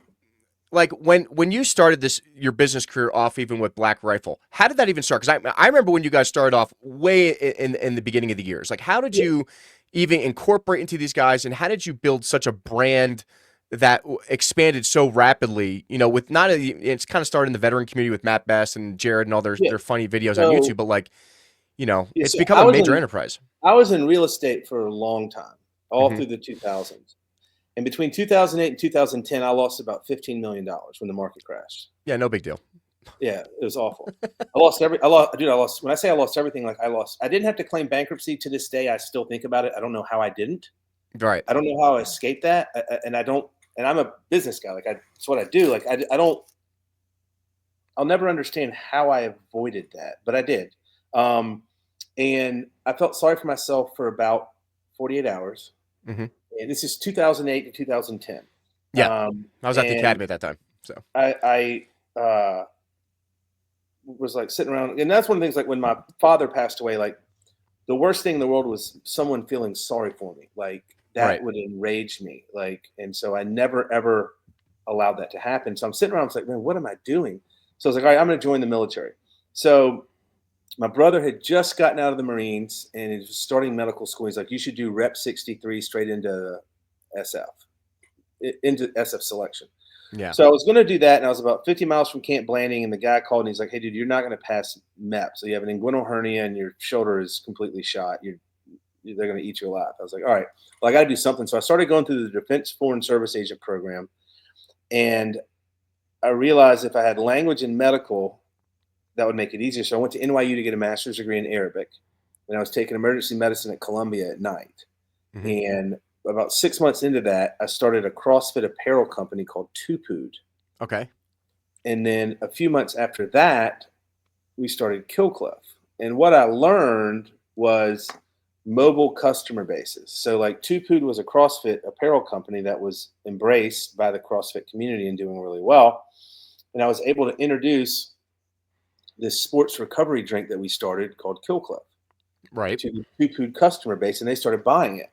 like when you started your business career off, even with Black Rifle, how did that even start? Because I remember when you guys started off way in the beginning of the years. Like, how did yeah, you even incorporate into these guys, and how did you build such a brand that expanded so rapidly? With not it's kind of started in the veteran community with Matt Best and Jared and all their yeah. their funny videos on So YouTube, but like, yeah, it's so become a major enterprise. I was in real estate for a long time, all Hmm. through the 2000s. And between 2008 and 2010, I lost about $15 million when the market crashed. Yeah, no big deal. Yeah, it was awful. I lost, when I say I lost everything, like I didn't have to claim bankruptcy to this day. I still think about it. I don't know how I didn't. Right. I don't know how I escaped that. And I don't, and I'm a business guy. It's what I do. Like, I don't, I'll never understand how I avoided that, but I did. Um, and I felt sorry for myself for about 48 hours. Hmm. And this is 2008 to 2010. Yeah, Um, I was at the and academy at that time. So I was like sitting around, and that's one of the things. Like when my father passed away, like the worst thing in the world was someone feeling sorry for me. Like that right. would enrage me. Like, and so I never ever allowed that to happen. So I'm sitting around, it's like, man, what am I doing? So I was like, all right, I'm going to join the military. So my brother had just gotten out of the Marines and he was starting medical school. He's like, you should do Rep 63 straight into SF, into SF selection. Yeah. So I was going to do that, and I was about 50 miles from Camp Blanding, and the guy called, and he's like, hey, dude, you're not going to pass MEP. So you have an inguinal hernia, and your shoulder is completely shot. They're going to eat you alive. I was like, all right, well, I got to do something. So I started going through the Defense Foreign Service Agent program, and I realized if I had language and medical, that would make it easier. So I went to NYU to get a master's degree in Arabic, and I was taking emergency medicine at Columbia at night. Hmm. And about 6 months into that, I started a CrossFit apparel company called Tupood. Okay. And then a few months after that, we started KillCliff. And what I learned was mobile customer bases. So like Tupood was a CrossFit apparel company that was embraced by the CrossFit community and doing really well. And I was able to introduce this sports recovery drink that we started called KillCliff Right. to the Tupood customer base, and they started buying it.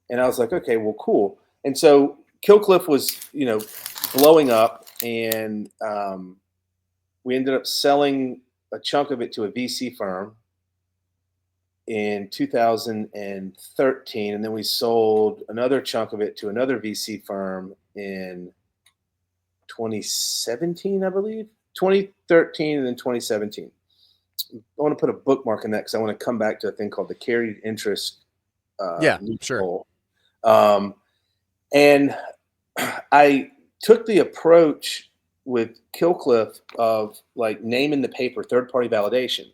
And I was like, okay, well, cool. And so KillCliff was, blowing up, and we ended up selling a chunk of it to a VC firm in 2013, and then we sold another chunk of it to another VC firm in 2017, I believe, 2013, and then 2017. I want to put a bookmark in that because I want to come back to a thing called the carried interest Yeah, sure. loophole. And I took the approach with KillCliff of like naming the paper third-party validation.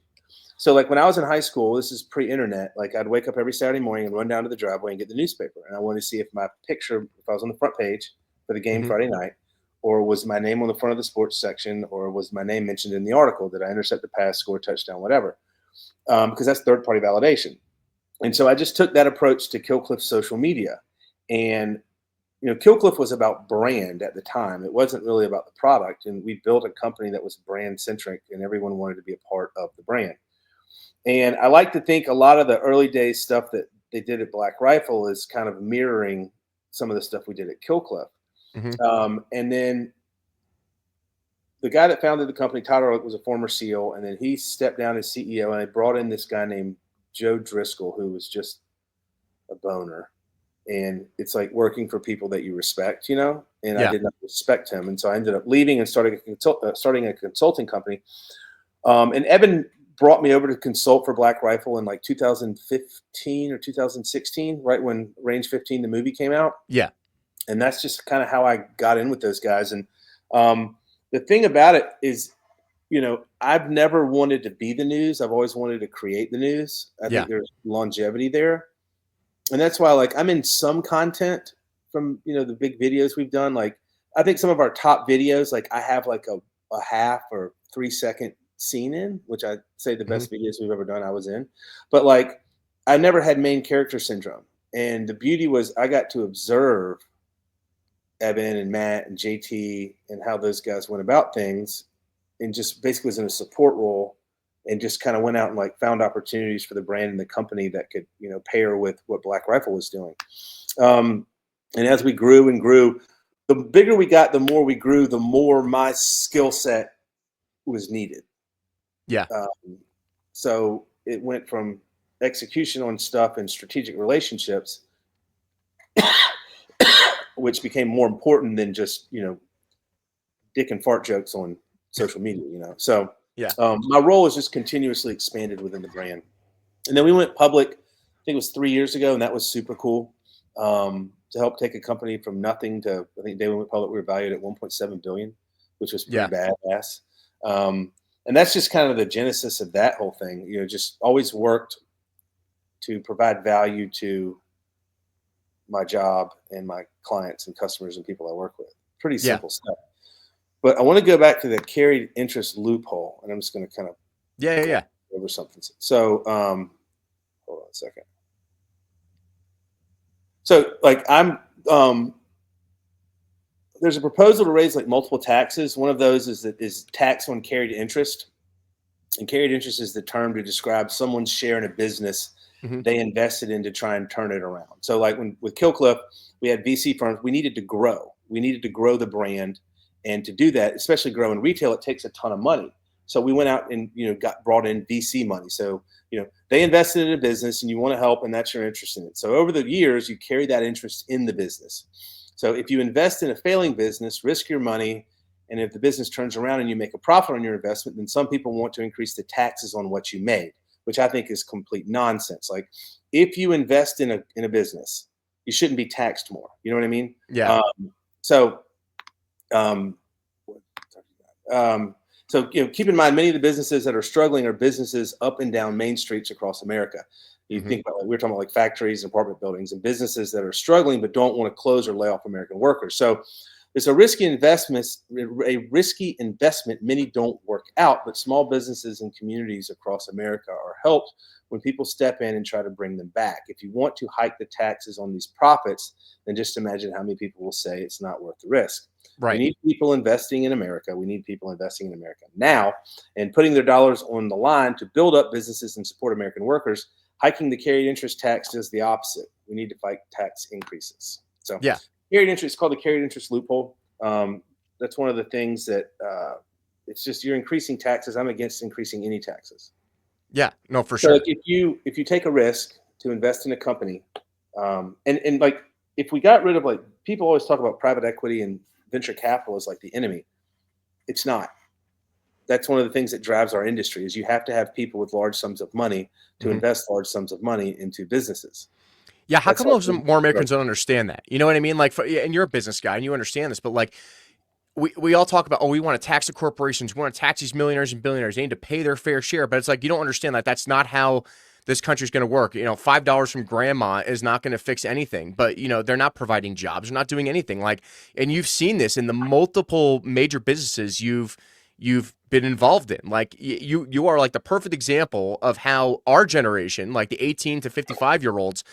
So like when I was in high school, this is pre-internet, like I'd wake up every Saturday morning and run down to the driveway and get the newspaper. And I wanted to see if my picture, if I was on the front page for the game Friday night, or was my name on the front of the sports section, or was my name mentioned in the article? Did I intercept the pass, score, touchdown, whatever? Because that's third-party validation. And so I just took that approach to KillCliff's social media. And KillCliff was about brand at the time. It wasn't really about the product. And we built a company that was brand centric, and everyone wanted to be a part of the brand. And I like to think a lot of the early days stuff that they did at Black Rifle is kind of mirroring some of the stuff we did at KillCliff. And then the guy that founded the company, Todd Ehrlich, was a former SEAL, and then he stepped down as CEO, and they brought in this guy named Joe Driscoll, who was just a boner. And it's like working for people that you respect, and I did not respect him. And so I ended up leaving and starting a consulting company. And Evan brought me over to consult for Black Rifle in like 2015 or 2016, right when Range 15, the movie, came out. Yeah. And that's just kind of how I got in with those guys. And the thing about it is, I've never wanted to be the news. I've always wanted to create the news. I think there's longevity there. And that's why, like, I'm in some content from, the big videos we've done. Like, I think some of our top videos, like I have like a half or 3 second scene in, which I say the best videos we've ever done I was in. But like, I never had main character syndrome. And the beauty was I got to observe Evan and Matt and JT and how those guys went about things, and just basically was in a support role, and just kind of went out and like found opportunities for the brand and the company that could, pair with what Black Rifle was doing. And as we grew and grew, the bigger we got, the more we grew, the more my skill set was needed. Yeah. So it went from execution on stuff and strategic relationships, which became more important than just, dick and fart jokes on social media, So my role is just continuously expanded within the brand. And then we went public, I think it was 3 years ago, and that was super cool. To help take a company from nothing to, I think the day we went public, we were valued at 1.7 billion, which was pretty badass. And that's just kind of the genesis of that whole thing. Just always worked to provide value to my job and my clients and customers and people I work with. Pretty simple stuff. But I want to go back to the carried interest loophole, and I'm just going to kind of over something. So hold on a second. So like there's a proposal to raise like multiple taxes. One of those is tax on carried interest. And carried interest is the term to describe someone's share in a business they invested in to try and turn it around. So like with KillCliff, we had VC firms. We needed to grow. We needed to grow the brand. And to do that, especially grow in retail, it takes a ton of money. So we went out and, got brought in VC money. So, they invested in a business and you want to help, and that's your interest in it. So over the years, you carry that interest in the business. So if you invest in a failing business, risk your money, and if the business turns around and you make a profit on your investment, then some people want to increase the taxes on what you made, which I think is complete nonsense. Like if you invest in a business, you shouldn't be taxed more. You know what I mean? Yeah. So keep in mind, many of the businesses that are struggling are businesses up and down main streets across America. You think about, like, we're talking about like factories and apartment buildings and businesses that are struggling but don't want to close or lay off American workers. So it's a risky investment. Many don't work out, but small businesses and communities across America are helped when people step in and try to bring them back. If you want to hike the taxes on these profits, then just imagine how many people will say it's not worth the risk. Right. We need people investing in America. We need people investing in America now and putting their dollars on the line to build up businesses and support American workers. Hiking the carried interest tax does the opposite. We need to fight tax increases. So carried interest is called the carried interest loophole. That's one of the things that it's just you're increasing taxes. I'm against increasing any taxes. Yeah, no, for So sure. like if you take a risk to invest in a company, and like if we got rid of, like, people always talk about private equity and venture capital is like the enemy. It's not. That's one of the things that drives our industry is you have to have people with large sums of money to invest large sums of money into businesses. Yeah, how come most more Americans don't understand that? You know what I mean? Like, and you're a business guy and you understand this, but like, we all talk about, oh, we want to tax the corporations, we want to tax these millionaires and billionaires. They need to pay their fair share, but it's like you don't understand that that's not how this country's going to work. You know, $5 from grandma is not going to fix anything. But you know, they're not providing jobs, they're not doing anything. Like, and you've seen this in the multiple major businesses you've been involved in. Like you are like the perfect example of how our generation, like the 18 to 55-year-olds,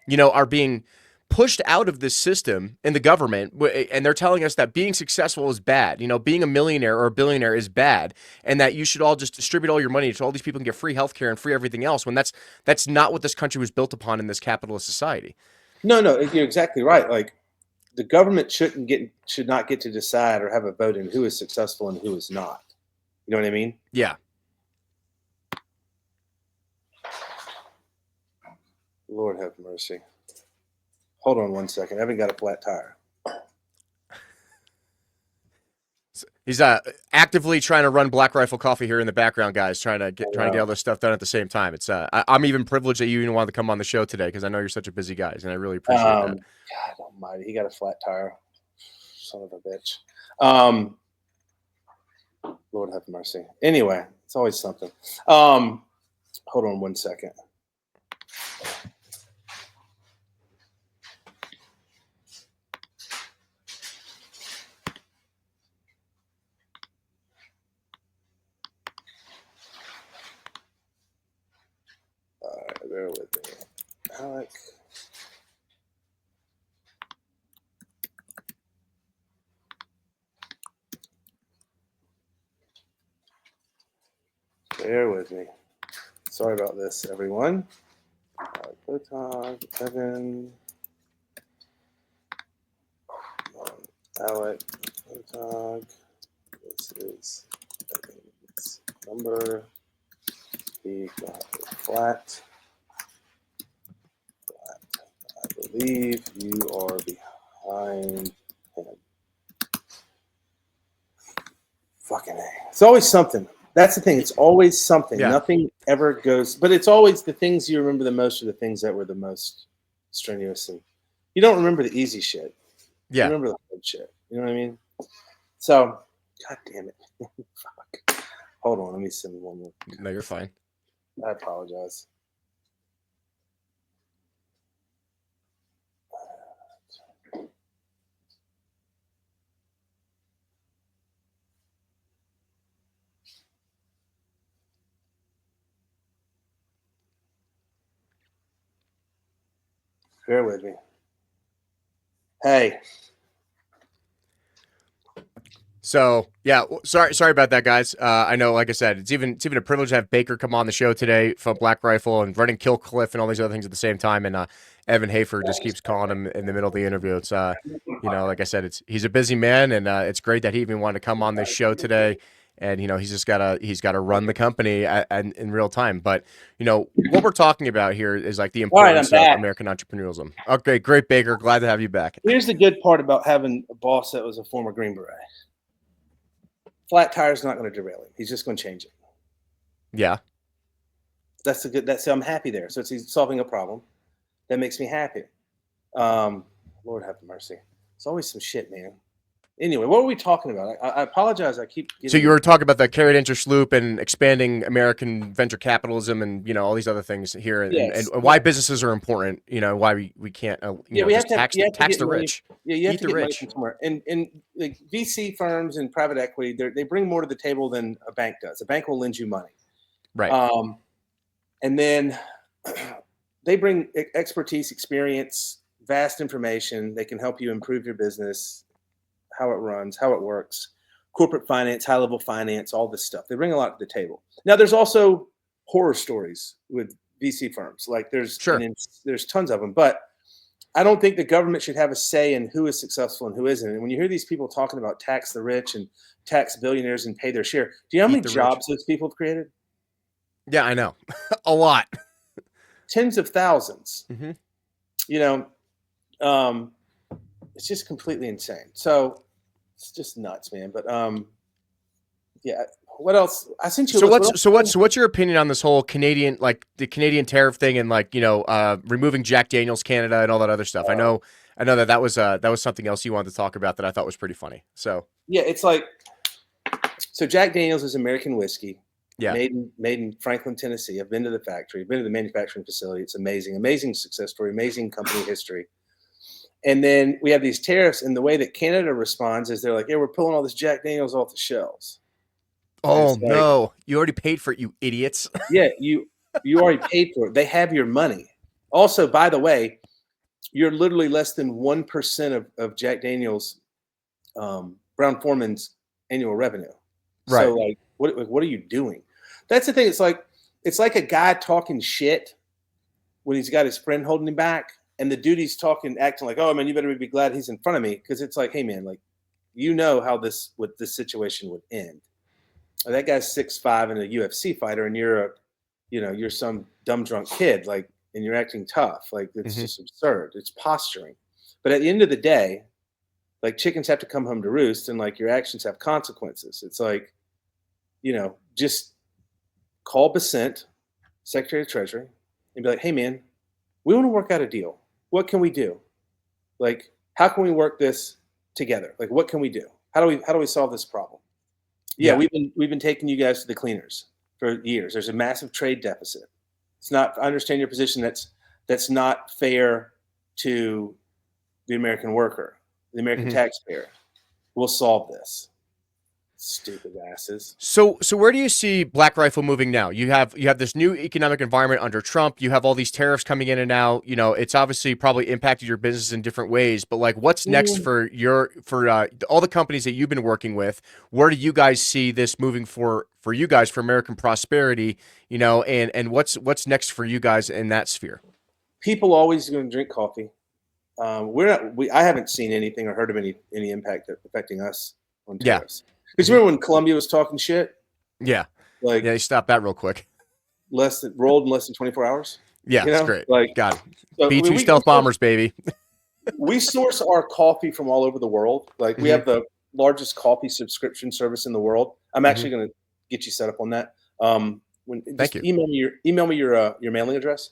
you know, are being pushed out of this system in the government, and they're telling us that being successful is bad. You know, being a millionaire or a billionaire is bad, and that you should all just distribute all your money to all these people and get free healthcare and free everything else. When that's not what this country was built upon in this capitalist society. No, you're exactly right. Like the government should not get to decide or have a vote in who is successful and who is not. You know what I mean? Yeah. Lord have mercy. Hold on 1 second. I haven't got a flat tire. He's actively trying to run Black Rifle Coffee here in the background, guys, trying to get all this stuff done at the same time. It's I'm even privileged that you even wanted to come on the show today because I know you're such a busy guy, and I really appreciate that. God almighty, he got a flat tire. Son of a bitch. Lord have mercy. Anyway, it's always something. Hold on 1 second. Bear with me. Alec. Bear with me. Sorry about this, everyone. Evan. Alec. This is Evan's number. He got a flat. I believe you are behind him. Fucking A. It's always something. That's the thing. It's always something. Yeah. Nothing ever goes, but it's always the things you remember the most are the things that were the most strenuous. And you don't remember the easy shit. Yeah. You remember the hard shit. You know what I mean? So, God damn it. Fuck. Hold on. Let me send one more. No, you're fine. I apologize. Bear with me. Hey. So yeah, sorry about that, guys. I know, like I said, it's even a privilege to have Baker come on the show today from Black Rifle and running KillCliff and all these other things at the same time. And Evan Hafer just keeps calling him in the middle of the interview. It's you know, like I said, he's a busy man, and it's great that he even wanted to come on this show today. And you know, he's got to run the company and in real time. But you know, what we're talking about here is like the importance of American entrepreneurialism. Okay, great, Baker. Glad to have you back. Here's the good part about having a boss that was a former Green Beret. Flat tire's not going to derail him. He's just going to change it. Yeah. I'm happy there. So he's solving a problem. That makes me happy. Lord have mercy. It's always some shit, man. Anyway, what were we talking about? I apologize. So you were talking about the carried interest loop and expanding American venture capitalism and, you know, all these other things here and why businesses are important, you know, why we can't, we have to tax the rich. Yeah, you have to get money from somewhere. And like VC firms and private equity, they bring more to the table than a bank does. A bank will lend you money. Right. And then they bring expertise, experience, vast information. They can help you improve your business, how it runs, how it works, corporate finance, high-level finance, all this stuff. They bring a lot to the table. Now, there's also horror stories with VC firms. Like there's tons of them, but I don't think the government should have a say in who is successful and who isn't. And when you hear these people talking about tax the rich and tax billionaires and pay their share, do you know how many jobs those people have created? Yeah, I know. A lot. Tens of thousands. Mm-hmm. You know, it's just completely insane. So it's just nuts, man. But yeah. What else? I sent you. So A list. what's your opinion on this whole Canadian, like the Canadian tariff thing, and like, removing Jack Daniel's Canada and all that other stuff? I know that was something else you wanted to talk about that I thought was pretty funny. So Yeah, it's like, so Jack Daniel's is American whiskey. yeah. Made in Franklin, Tennessee. I've been to the factory, been to the manufacturing facility. It's amazing, amazing success story, amazing company history. And then we have these tariffs, and the way that Canada responds is they're like, "Yeah, we're pulling all this Jack Daniel's off the shelves." And Oh it's like, no, you already paid for it, you idiots. yeah, you already paid for it. They have your money. Also, by the way, you're literally less than 1% of Jack Daniel's Brown-Forman's annual revenue. Right. So like, what are you doing? That's the thing. It's like a guy talking shit when he's got his friend holding him back, and the dude he's talking, acting like, "Oh man, you better be glad he's in front of me," because it's like, hey man, like, you know how this situation would end. That guy's 6'5" and a UFC fighter, and you're some dumb drunk kid, like, and you're acting tough. Like, it's just absurd. It's posturing. But at the end of the day, like, chickens have to come home to roost, and like, your actions have consequences. It's like, just call Besant, Secretary of Treasury, and be like, "Hey man, we want to work out a deal. What can we do? Like, how can we work this together? Like, what can we do? How do we solve this problem?" Yeah, we've been taking you guys to the cleaners for years. There's a massive trade deficit. It's not. I understand your position. That's not fair to the American worker, the American taxpayer. We'll solve this. Stupid asses. So where do you see Black Rifle moving now? You have this new economic environment under Trump. You have all these tariffs coming in and now. It's obviously probably impacted your business in different ways. But like, what's next for all the companies that you've been working with? Where do you guys see this moving for you guys, for American prosperity? And what's next for you guys in that sphere? People always going to drink coffee. I haven't seen anything or heard of any impact affecting us on tariffs. Because remember when Colombia was talking shit? Yeah. Like, they stopped that real quick. Rolled in less than 24 hours. Yeah, that's great. Like, God, so, B-2 stealth bombers, baby. We source our coffee from all over the world. Like, we have the largest coffee subscription service in the world. I'm actually going to get you set up on that. Thank you. Email me your mailing address.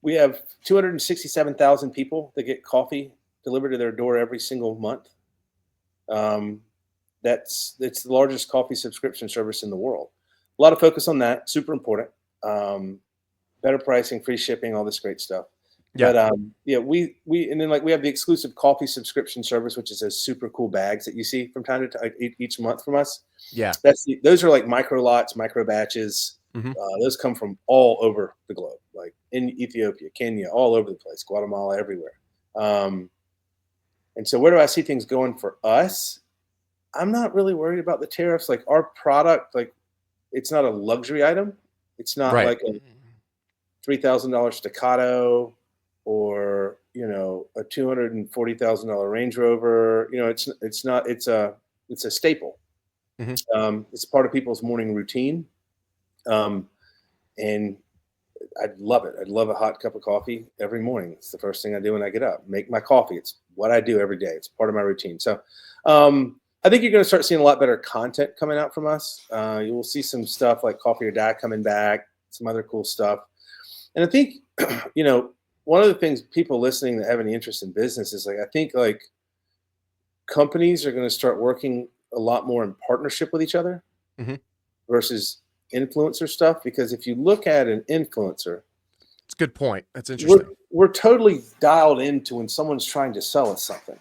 We have 267,000 people that get coffee delivered to their door every single month. It's the largest coffee subscription service in the world. A lot of focus on that. Super important. Better pricing, free shipping, all this great stuff. Yeah. But we have the exclusive coffee subscription service, which is those super cool bags that you see from time to time each month from us. Yeah. Those are like micro lots, micro batches. Those come from all over the globe, like in Ethiopia, Kenya, all over the place, Guatemala, everywhere. And so where do I see things going for us? I'm not really worried about the tariffs. Like, our product, like, it's not a luxury item. It's not like a $3,000 Staccato or, a $240,000 Range Rover. It's a staple. It's part of people's morning routine. And I'd love it. I'd love a hot cup of coffee every morning. It's the first thing I do when I get up. Make my coffee. It's what I do every day. It's part of my routine. So I think you're going to start seeing a lot better content coming out from us. You will see some stuff like Coffee or Die coming back, some other cool stuff. And I think, one of the things people listening that have any interest in business is, like, I think, like, companies are going to start working a lot more in partnership with each other versus influencer stuff. Because if you look at an influencer, it's a good point. That's interesting. We're totally dialed into when someone's trying to sell us something.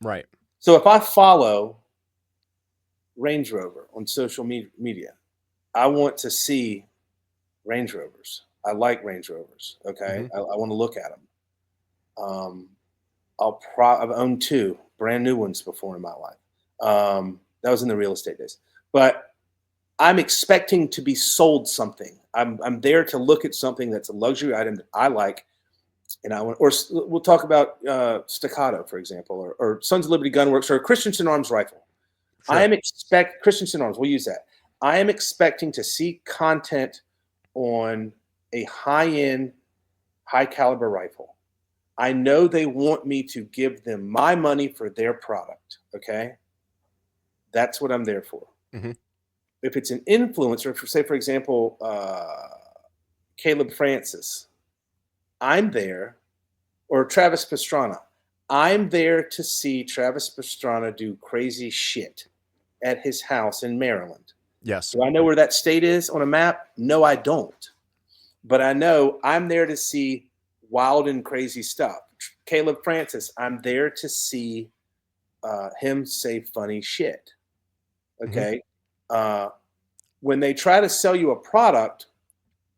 Right. So if I follow Range Rover on social media, I want to see Range Rovers. I like Range Rovers. Okay. I want to look at them. I've owned 2 brand new ones before in my life. That was in the real estate days, but I'm expecting to be sold something. I'm there to look at something that's a luxury item that I like, and we'll talk about Staccato, for example, or Sons of Liberty Gunworks, or Christensen Arms rifle. Sure. Christensen Arms. We'll use that. I am expecting to see content on a high-end, high-caliber rifle I know they want me to give them my money for their product. Okay. That's what I'm there for. Mhm. If it's an influencer, say, for example, Caleb Francis, I'm there, or Travis Pastrana, I'm there to see Travis Pastrana do crazy shit at his house in Maryland. Yes. Do I know where that state is on a map? No, I don't. But I know I'm there to see wild and crazy stuff. Caleb Francis, I'm there to see him say funny shit. Okay. When they try to sell you a product,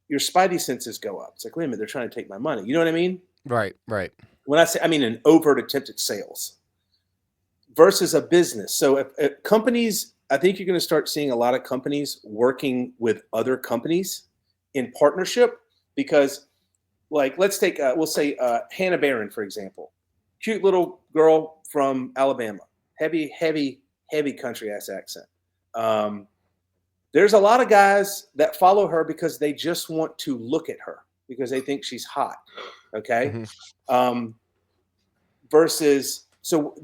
your spidey senses go up. It's like, wait a minute, they're trying to take my money. You know what I mean? Right. Right. When I say, I mean an overt attempt at sales versus a business. So if companies, I think you're going to start seeing a lot of companies working with other companies in partnership, because like, let's take, we'll say Hannah Barron, for example, cute little girl from Alabama, heavy country ass accent. There's a lot of guys that follow her because they just want to look at her because they think she's hot. Okay. Versus, so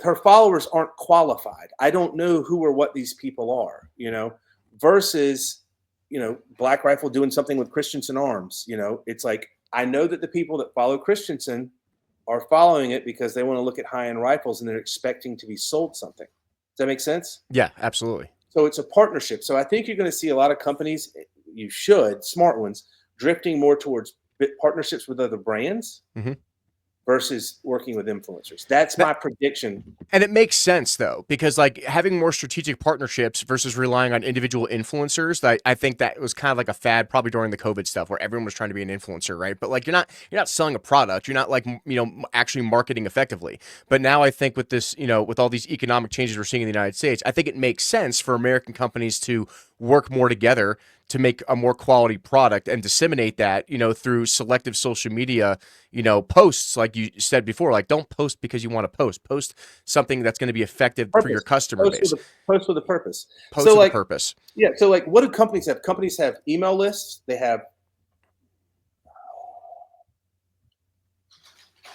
her followers aren't qualified. I don't know who or what these people are, versus, Black Rifle doing something with Christensen Arms. It's like, I know that the people that follow Christensen are following it because they want to look at high-end rifles and they're expecting to be sold something. Does that make sense? Yeah, absolutely. So it's a partnership. So I think you're going to see a lot of companies, smart ones, drifting more towards partnerships with other brands versus working with influencers. That's my prediction. And it makes sense, though, because like having more strategic partnerships versus relying on individual influencers, I think that was kind of like a fad probably during the COVID stuff where everyone was trying to be an influencer, right? But like you're not selling a product, you're not like, actually marketing effectively. But now I think with this, with all these economic changes we're seeing in the United States, I think it makes sense for American companies to work more together to make a more quality product and disseminate that, through selective social media, posts, like you said before. Like, don't post because you want to post something that's going to be effective for your customer base. Post with a purpose. Post with a purpose. Yeah. So like, what do companies have? Companies have email lists. They have,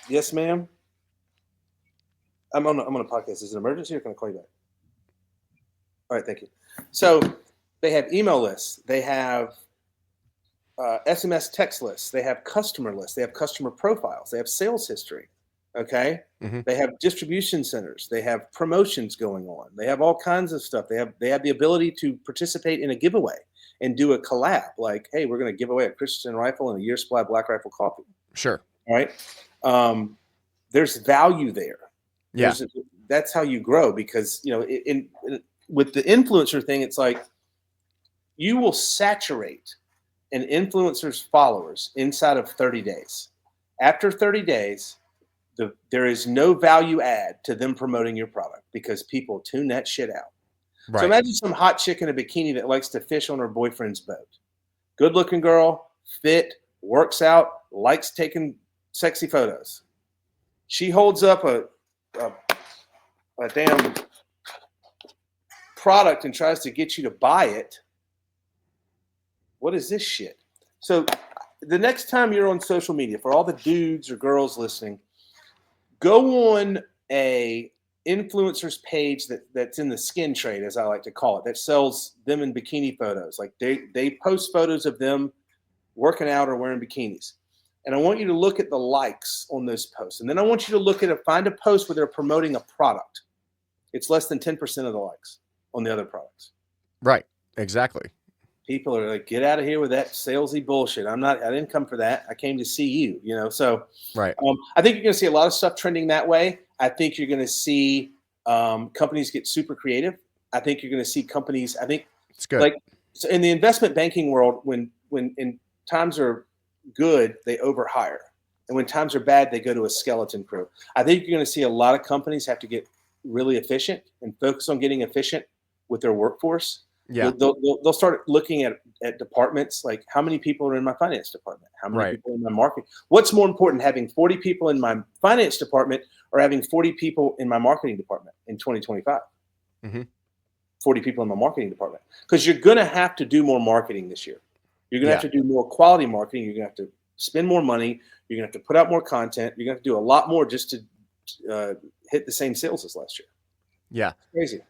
yes, ma'am. I'm on a podcast. Is it an emergency or can I call you back? All right. Thank you. So they have email lists. They have SMS text lists. They have customer lists. They have customer profiles. They have sales history. Okay. They have distribution centers. They have promotions going on. They have all kinds of stuff. They have the ability to participate in a giveaway and do a collab. Like, hey, we're going to give away a Christensen rifle and a year supply of Black Rifle coffee. Sure. All right. There's value there. Yeah. That's how you grow, because, with the influencer thing, it's like you will saturate an influencer's followers inside of 30 days. After 30 days, there is no value add to them promoting your product because people tune that shit out. Right. So imagine some hot chick in a bikini that likes to fish on her boyfriend's boat. Good looking girl, fit, works out, likes taking sexy photos. She holds up a damn product and tries to get you to buy it. What is this shit? So the next time you're on social media, for all the dudes or girls listening, go on a influencer's page that's in the skin trade, as I like to call it, that sells them in bikini photos. Like they post photos of them working out or wearing bikinis. And I want you to look at the likes on those posts. And then I want you to find a post where they're promoting a product. It's less than 10% of the likes on the other products. Right. Exactly. People are like, get out of here with that salesy bullshit. I didn't come for that. I came to see you, So right. I think you're going to see a lot of stuff trending that way. I think you're going to see companies get super creative. I think you're going to see companies, it's good. Like, so in the investment banking world, when in times are good, they overhire. And when times are bad, they go to a skeleton crew. I think you're going to see a lot of companies have to get really efficient and focus on getting efficient with their workforce. Yeah. They'll start looking at departments, like how many people are in my finance department? How many people in my marketing? What's more important, having 40 people in my finance department or having 40 people in my marketing department in 2025? 40 people in my marketing department. Because you're going to have to do more marketing this year. You're going to have to do more quality marketing. You're going to have to spend more money. You're going to have to put out more content. You're going to have to do a lot more just to hit the same sales as last year. Yeah. It's crazy.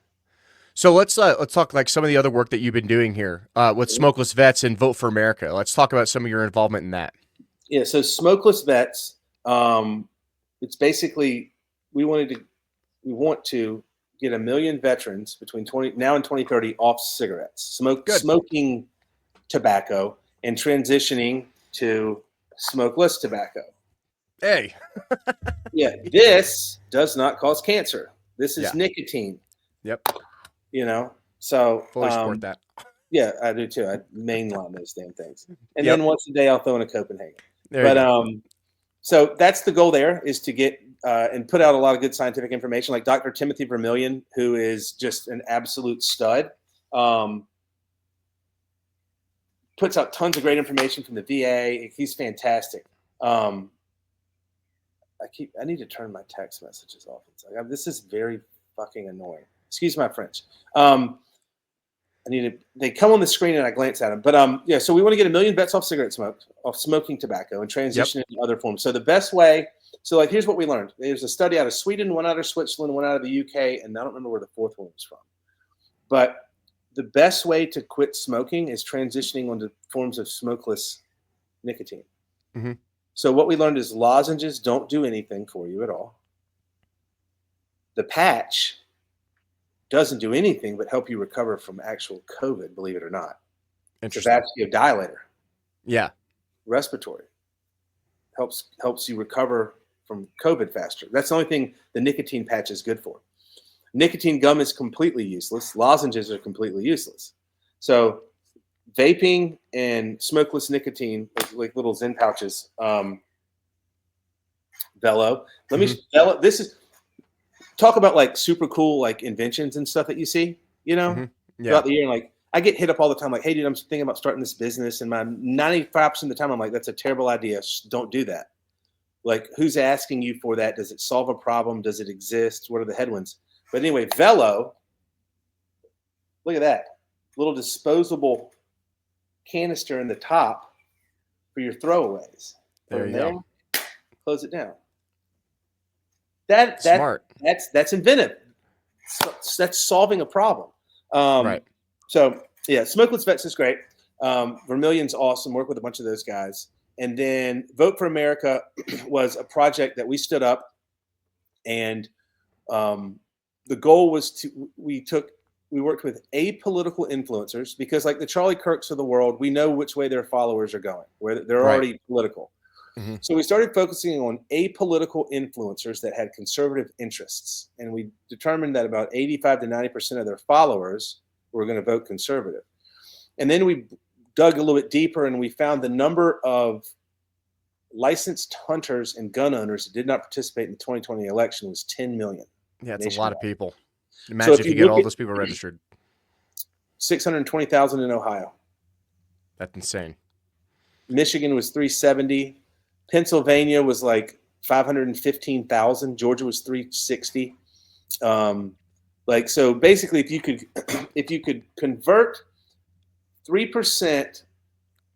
So let's talk like some of the other work that you've been doing here with Smokeless Vets and Vote for America. Let's talk about some of your involvement in that. Yeah. So Smokeless Vets, it's basically we want to get 1 million veterans between now and 2030 off cigarettes, smoking tobacco, and transitioning to smokeless tobacco. Hey. Yeah, this does not cause cancer. This is nicotine. Yep. So fully support that. Yeah, I do too. I mainline those damn things. And then once a day I'll throw in a Copenhagen. So that's the goal there, is to get and put out a lot of good scientific information, like Dr. Timothy Vermillion, who is just an absolute stud. Puts out tons of great information from the VA. He's fantastic. I need to turn my text messages off. It's like, this is very fucking annoying. Excuse my French. They come on the screen and I glance at them. But so we want to get 1 million vets off cigarette smoke, off smoking tobacco, and transition into other forms. So the best way, here's what we learned. There's a study out of Sweden, one out of Switzerland, one out of the UK, and I don't remember where the fourth one was from. But the best way to quit smoking is transitioning onto forms of smokeless nicotine. Mm-hmm. So what we learned is lozenges don't do anything for you at all. The patch doesn't do anything but help you recover from actual COVID, believe it or not. Interesting. The vasodilator. Yeah. Respiratory. Helps you recover from COVID faster. That's the only thing the nicotine patch is good for. Nicotine gum is completely useless. Lozenges are completely useless. So vaping and smokeless nicotine, like little Zen pouches, Velo. Velo. This is talk about like super cool like inventions and stuff that you see, throughout the year. And like I get hit up all the time, like, hey dude, I'm thinking about starting this business, and my 95% of the time I'm like, that's a terrible idea. Don't do that. Like, who's asking you for that? Does it solve a problem? Does it exist? What are the headwinds? But anyway, Velo, look at that little disposable canister in the top for your throwaways. There you go. Close it down. Smart. That's inventive. That's solving a problem. Right. So yeah, Smokeless Vets is great. Vermillion's awesome. Work with a bunch of those guys. And then Vote for America was a project that we stood up, and the goal was we worked with apolitical influencers, because like the Charlie Kirks of the world, we know which way their followers are going, where they're already political. Mm-hmm. So we started focusing on apolitical influencers that had conservative interests. And we determined that about 85 to 90% of their followers were going to vote conservative. And then we dug a little bit deeper, and we found the number of licensed hunters and gun owners that did not participate in the 2020 election was 10 million. Yeah, it's a lot of people. Imagine if you get all those people registered. 620,000 in Ohio. That's insane. Michigan was 370. Pennsylvania was like 515,000. Georgia was 360. So basically, if you could convert 3%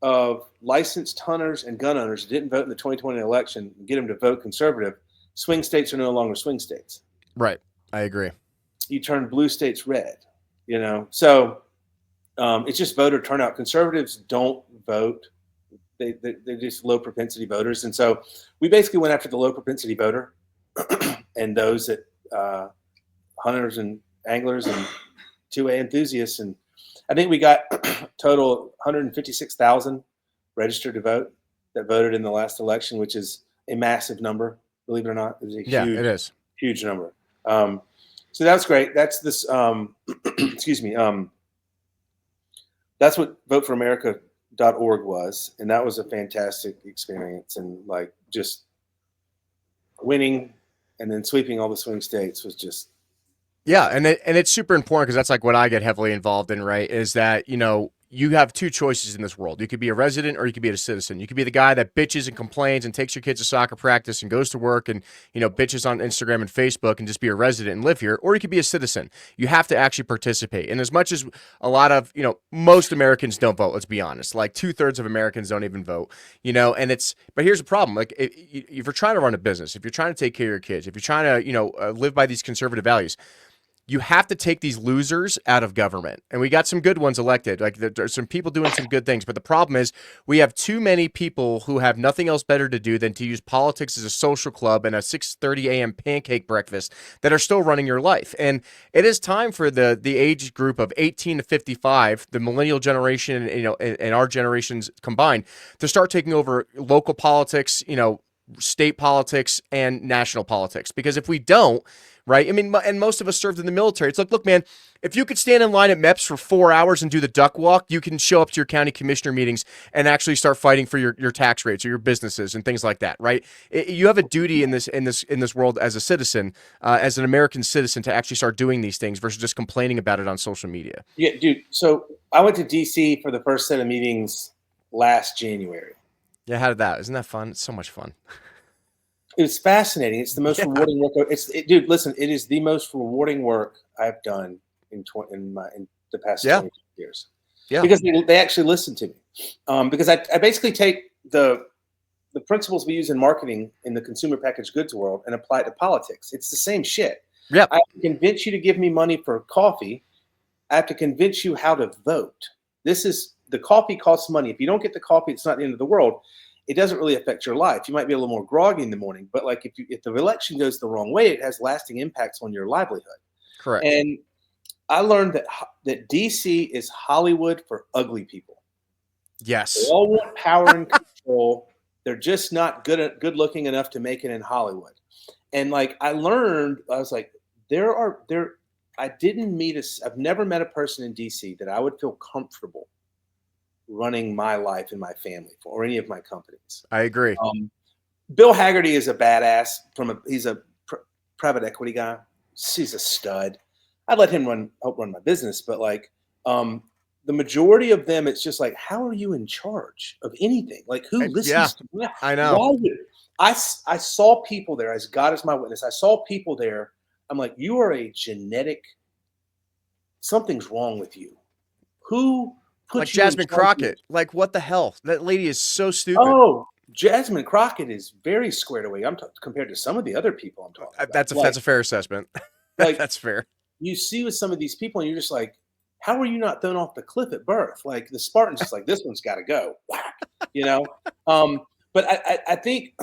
of licensed hunters and gun owners who didn't vote in the 2020 election and get them to vote conservative, swing states are no longer swing states. Right. I agree. You turn blue states red, So it's just voter turnout. Conservatives don't vote. They're just low propensity voters. And so we basically went after the low propensity voter and those that hunters and anglers and 2A enthusiasts. And I think we got total 156,000 registered to vote that voted in the last election, which is a massive number, believe it or not. It is. Huge number. So that's great. That's this, excuse me. That's what voteforamerica.org was. And that was a fantastic experience. And like just winning and then sweeping all the swing states was just. Yeah. And it's super important, because that's like what I get heavily involved in, right? Is that, you have two choices in this world. You could be a resident or you could be a citizen. You could be the guy that bitches and complains and takes your kids to soccer practice and goes to work and, bitches on Instagram and Facebook and just be a resident and live here, or you could be a citizen. You have to actually participate. And as much as a lot of, most Americans don't vote, let's be honest, like 2/3 of Americans don't even vote, but here's the problem. Like if you're trying to run a business, if you're trying to take care of your kids, if you're trying to, live by these conservative values, you have to take these losers out of government. And we got some good ones elected. Like there's some people doing some good things. But the problem is we have too many people who have nothing else better to do than to use politics as a social club and a 6:30 a.m. pancake breakfast that are still running your life. And it is time for the age group of 18 to 55, the millennial generation, and our generations combined, to start taking over local politics, state politics and national politics. Because if we don't, right? I mean, and most of us served in the military. It's like, look, man, if you could stand in line at MEPS for 4 hours and do the duck walk, you can show up to your county commissioner meetings and actually start fighting for your tax rates or your businesses and things like that, right? You have a duty in this world as a citizen, as an American citizen, to actually start doing these things versus just complaining about it on social media. Yeah, dude. So I went to DC for the first set of meetings last January. Yeah, how did that? Isn't that fun? It's so much fun. It was fascinating. It's the most rewarding work. Dude, listen, it is the most rewarding work I've done in the past 20 years. Yeah. Because they actually listen to me. Because I basically take the principles we use in marketing in the consumer packaged goods world and apply it to politics. It's the same shit. Yeah. I have to convince you to give me money for coffee. I have to convince you how to vote. The coffee costs money. If you don't get the coffee, it's not the end of the world. It doesn't really affect your life. You might be a little more groggy in the morning, but like if the election goes the wrong way, it has lasting impacts on your livelihood. Correct. And I learned that DC is Hollywood for ugly people. Yes. They all want power and control. They're just not good looking enough to make it in Hollywood. And like I was like, I've never met a person in DC that I would feel comfortable running my life and my family for, or any of my companies. I agree. Bill Haggerty is a badass. He's a private equity guy. He's a stud. I'd let him help run my business, but like the majority of them, it's just like, how are you in charge of anything? Like who listens to me? I know. I saw people there, as God is my witness. I saw people there. I'm like, you are something's wrong with you. Who? Like Jasmine Crockett. Like, what the hell? That lady is so stupid. Oh, Jasmine Crockett is very squared away. Compared to some of the other people I'm talking about. That's a fair assessment. Like, that's fair. You see with some of these people, and you're just like, how were you not thrown off the cliff at birth? Like the Spartans, just like this one's got to go. But I think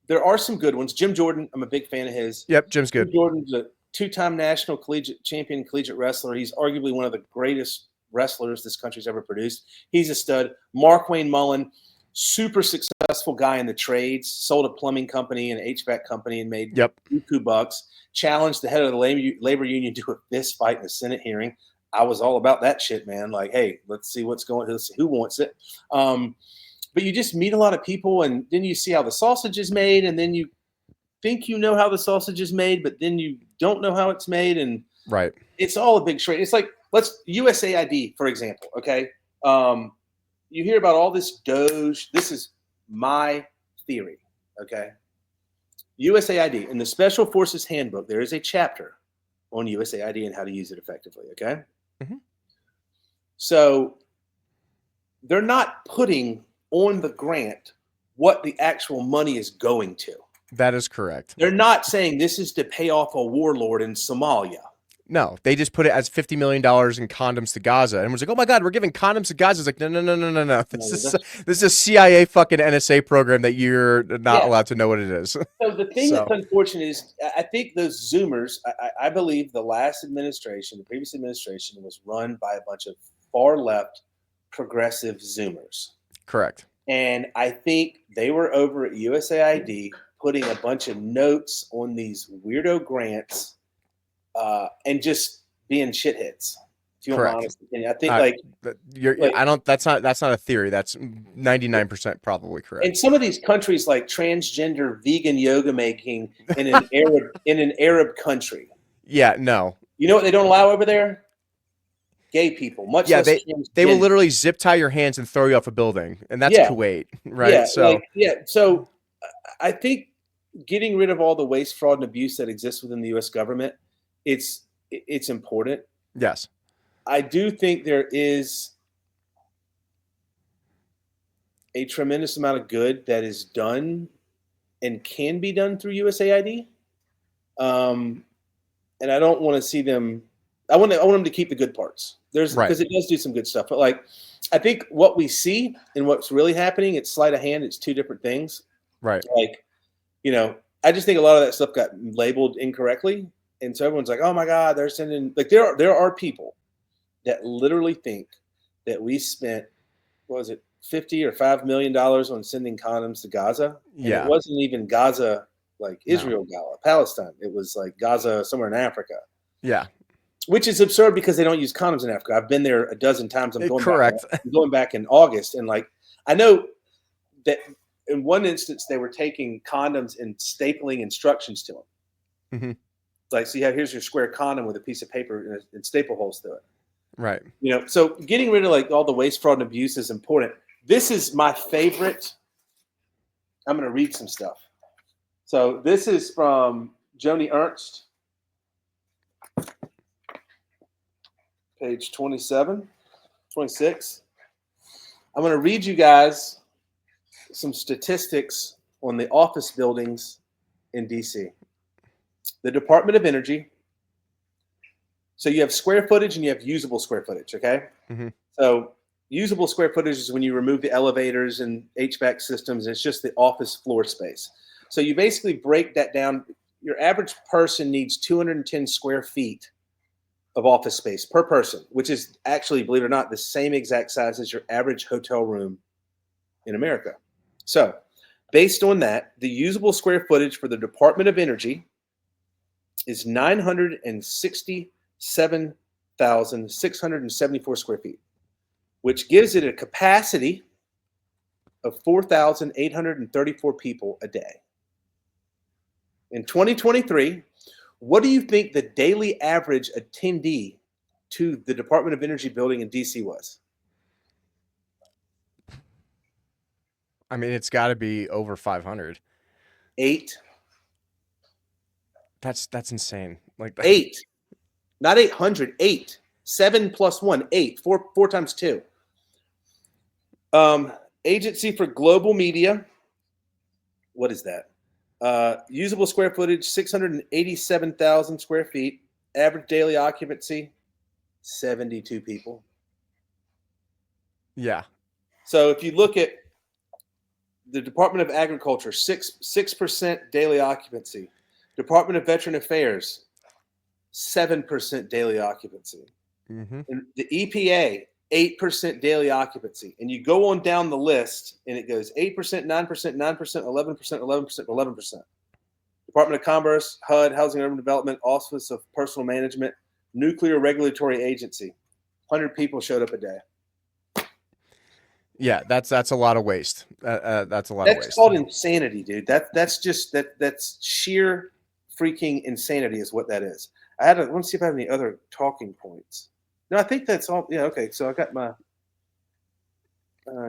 there are some good ones. Jim Jordan, I'm a big fan of his. Yep, Jim's good. Jim Jordan's a 2-time national collegiate wrestler. He's arguably one of the greatest wrestlers this country's ever produced. He's a stud. Mark Wayne Mullen, super successful guy in the trades, sold a plumbing company and an HVAC company and made $2 challenged the head of the labor union to a fist fight in a Senate hearing. I was all about that shit, man. Like, hey, let's see what's going on. Let's see who wants it. But you just meet a lot of people, and then you see how the sausage is made, and then you think you know how the sausage is made, but then you don't know how it's made, and it's all a big charade. It's like, USAID, for example, okay? You hear about all this Doge. This is my theory, okay? USAID, in the Special Forces Handbook, there is a chapter on USAID and how to use it effectively, okay? Mm-hmm. So they're not putting on the grant what the actual money is going to. That is correct. They're not saying this is to pay off a warlord in Somalia. No, they just put it as $50 million in condoms to Gaza, and was like, "Oh my God, we're giving condoms to Gaza." It's like, no. This is a CIA fucking NSA program that you're not allowed to know what it is. So the thing that's unfortunate is, I think those Zoomers. I believe the previous administration, was run by a bunch of far left progressive Zoomers. Correct. And I think they were over at USAID putting a bunch of notes on these weirdo grants. And just being shitheads. If you want my honest opinion, I think that's not a theory. That's 99% probably correct. In some of these countries, like transgender vegan yoga making in an Arab country. Yeah, no. You know what they don't allow over there? gay people, much Yeah, less they will transgender. literally zip tie your hands and throw you off a building, and that's Yeah, Kuwait, right? yeah, So So I think getting rid of all the waste, fraud, and abuse that exists within the U.S. government, it's important. yes, I do think there is a tremendous amount of good that is done and can be done through USAID. And I don't want to see them. I want them to keep the good parts. right, Because it does do some good stuff. But like, I think what we see and what's really happening, it's sleight of hand. It's two different things. right. Like, I just think a lot of that stuff got labeled incorrectly, and so everyone's like, "Oh my God, they're sending." Like, there are people that literally think that we spent, what was it, $50 or $5 million on sending condoms to Gaza, and it Yeah, wasn't even Gaza, like no, Israel, Gaza, Palestine. It was like Gaza, somewhere in Africa, yeah, which is absurd because they don't use condoms in Africa. I've been there a dozen times. correct. I'm going back in August, and like, I know that in one instance they were taking condoms and stapling instructions to them. Hmm. Like, so here's your square condom with a piece of paper and staple holes through it. Right. So getting rid of like all the waste, fraud, and abuse is important. This is my favorite. I'm going to read some stuff. So this is from Joni Ernst, page 27, 26. I'm going to read you guys some statistics on the office buildings in DC. The Department of Energy. So you have square footage and you have usable square footage, okay? Hmm. So usable square footage is when you remove the elevators and HVAC systems, and it's just the office floor space. So you basically break that down. Your average person needs 210 square feet of office space per person, which is actually, believe it or not, the same exact size as your average hotel room in America. So based on that, the usable square footage for the Department of Energy is 967,674 square feet, which gives it a capacity of 4,834 people a day. In 2023, what do you think the daily average attendee to the Department of Energy building in DC was? I mean, it's got to be over 500. 8. That's insane. Like 8. Not 800, 8. 7 plus 1, 8. 4 times 2. Agency for Global Media. What is that? Usable square footage, 687,000 square feet. Average daily occupancy, 72 people. yeah, So if you look at the Department of Agriculture, 6% daily occupancy. Department of Veteran Affairs, 7% daily occupancy. hmm, And the EPA, 8% daily occupancy. And you go on down the list, and it goes 8%, 9%, 9%, 11%, 11%, 11%. Department of Commerce, HUD, Housing and Urban Development, Office of Personal Management, Nuclear Regulatory Agency. 100 people showed up a day. yeah. That's a lot of waste. That's a lot of That's waste. called insanity, dude. That's sheer freaking insanity is what that is. I want to see if I have any other talking points. No, I think that's all. Yeah, okay. So I got my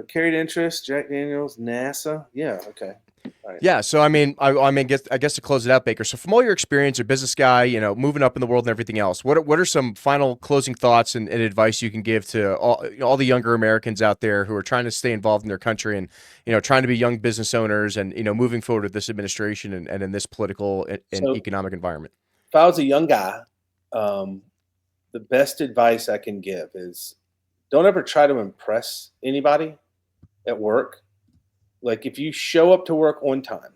carried interest, Jack Daniels, NASA. Yeah, okay. All right. Yeah, so I mean, I guess to close it out, Baker. So from all your experience, you're a business guy, moving up in the world and everything else. What are some final closing thoughts and advice you can give to all the younger Americans out there who are trying to stay involved in their country and trying to be young business owners and moving forward with this administration and in this political and So economic environment? if I was a young guy, the best advice I can give is don't ever try to impress anybody at work. Like, if you show up to work on time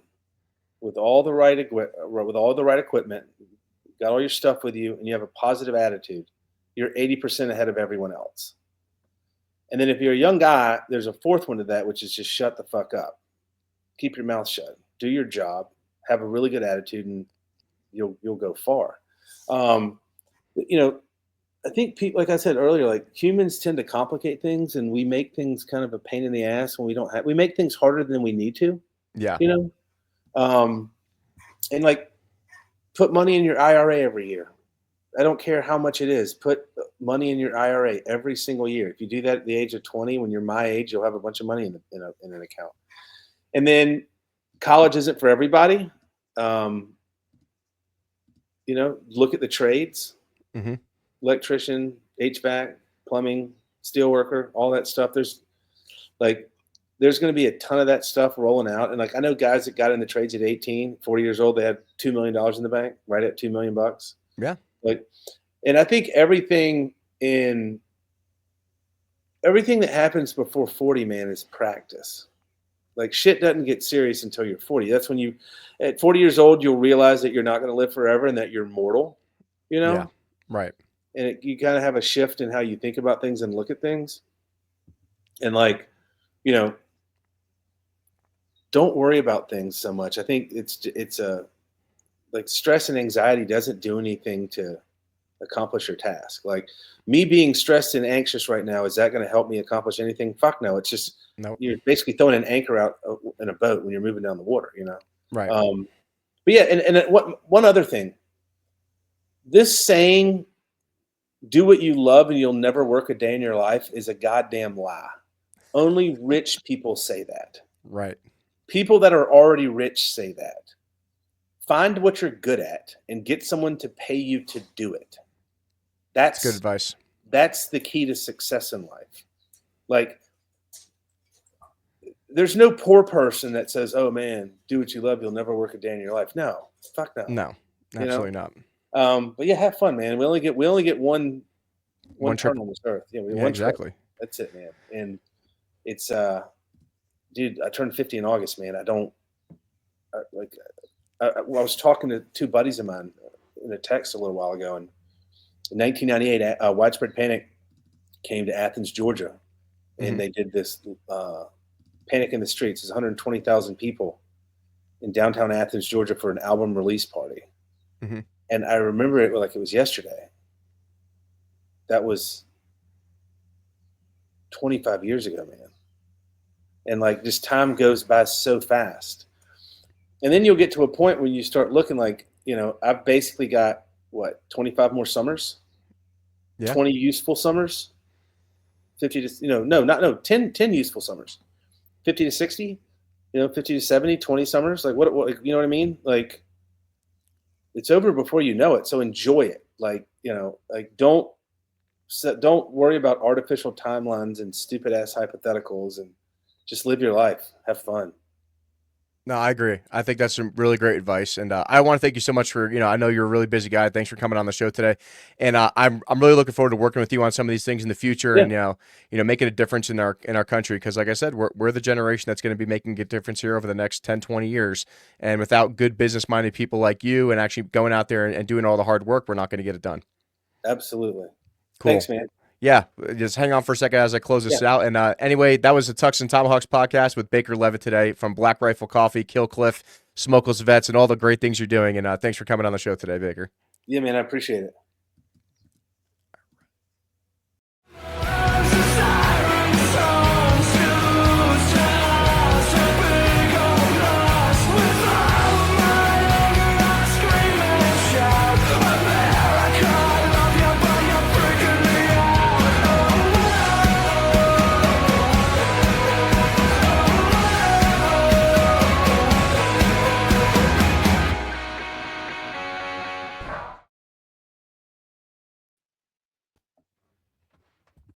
with all the right equipment, got all your stuff with you, and you have a positive attitude, you're 80% ahead of everyone else. And then if you're a young guy, there's a fourth one to that, which is just shut the fuck up. Keep your mouth shut. Do your job. Have a really good attitude, and you'll go far. I think people, like I said earlier, like humans tend to complicate things, and we make things kind of a pain in the ass when we make things harder than we need to, Yeah, and like put money in your IRA every year. I don't care how much it is. Put money in your IRA every single year. If you do that at the age of 20, when you're my age, you'll have a bunch of money in an account. And then college isn't for everybody. Look at the trades, electrician, HVAC, plumbing, steel worker, all that stuff. There's going to be a ton of that stuff rolling out. And I know guys that got in the trades at 18, 40 years old, they had $2 million in the bank, right at $2 million. Yeah. And I think everything that happens before 40, man, is practice. Shit doesn't get serious until you're 40. That's when at 40 years old, you'll realize that you're not going to live forever and that you're mortal, Yeah. Right. And you kind of have a shift in how you think about things and look at things. And don't worry about things so much. I think it's stress and anxiety doesn't do anything to accomplish your task. Me being stressed and anxious right now, is that going to help me accomplish anything? Fuck no. It's just, you're basically throwing an anchor out in a boat when you're moving down the water, Right. But yeah. And one other thing, this saying, do what you love and you'll never work a day in your life, is a goddamn lie. Only rich people say that. Right. People that are already rich say that. Find what you're good at and get someone to pay you to do it. That's good advice. That's the key to success in life. There's no poor person that says, "Oh man, do what you love, you'll never work a day in your life." No, fuck no. No, absolutely not. But yeah, have fun, man. We only get one turn on this earth. Yeah, one exactly. Trip. That's it, man. And it's dude, I turned 50 in August, man. I was talking to two buddies of mine in a text a little while ago, and in 1998, widespread panic came to Athens, Georgia, and they did this Panic in the Streets. There's 120,000 people in downtown Athens, Georgia, for an album release party. And I remember it like it was yesterday. That was 25 years ago, man. And just time goes by so fast. And then you'll get to a point where you start looking I've basically got 25 more summers, 20 useful summers, 50 to 10 useful summers, 50 to 60, 50 to 70, 20 summers. What you know what I mean? It's over before you know it. So enjoy it. Don't worry about artificial timelines and stupid ass hypotheticals, and just live your life. Have fun. No, I agree. I think that's some really great advice, and I want to thank you so much for I know you're a really busy guy. Thanks for coming on the show today, and I'm really looking forward to working with you on some of these things in the future, and making a difference in our country, because like I said, we're the generation that's going to be making a difference here over the next 10, 20 years, and without good business minded people like you and actually going out there and doing all the hard work, we're not going to get it done. Absolutely. Cool. Thanks, man. Yeah, just hang on for a second as I close this out. And anyway, that was the Tuxes Tomahawks podcast with Baker Leavitt today from Black Rifle Coffee, KillCliff, SmokelessVets, and all the great things you're doing. And thanks for coming on the show today, Baker. Yeah, man, I appreciate it.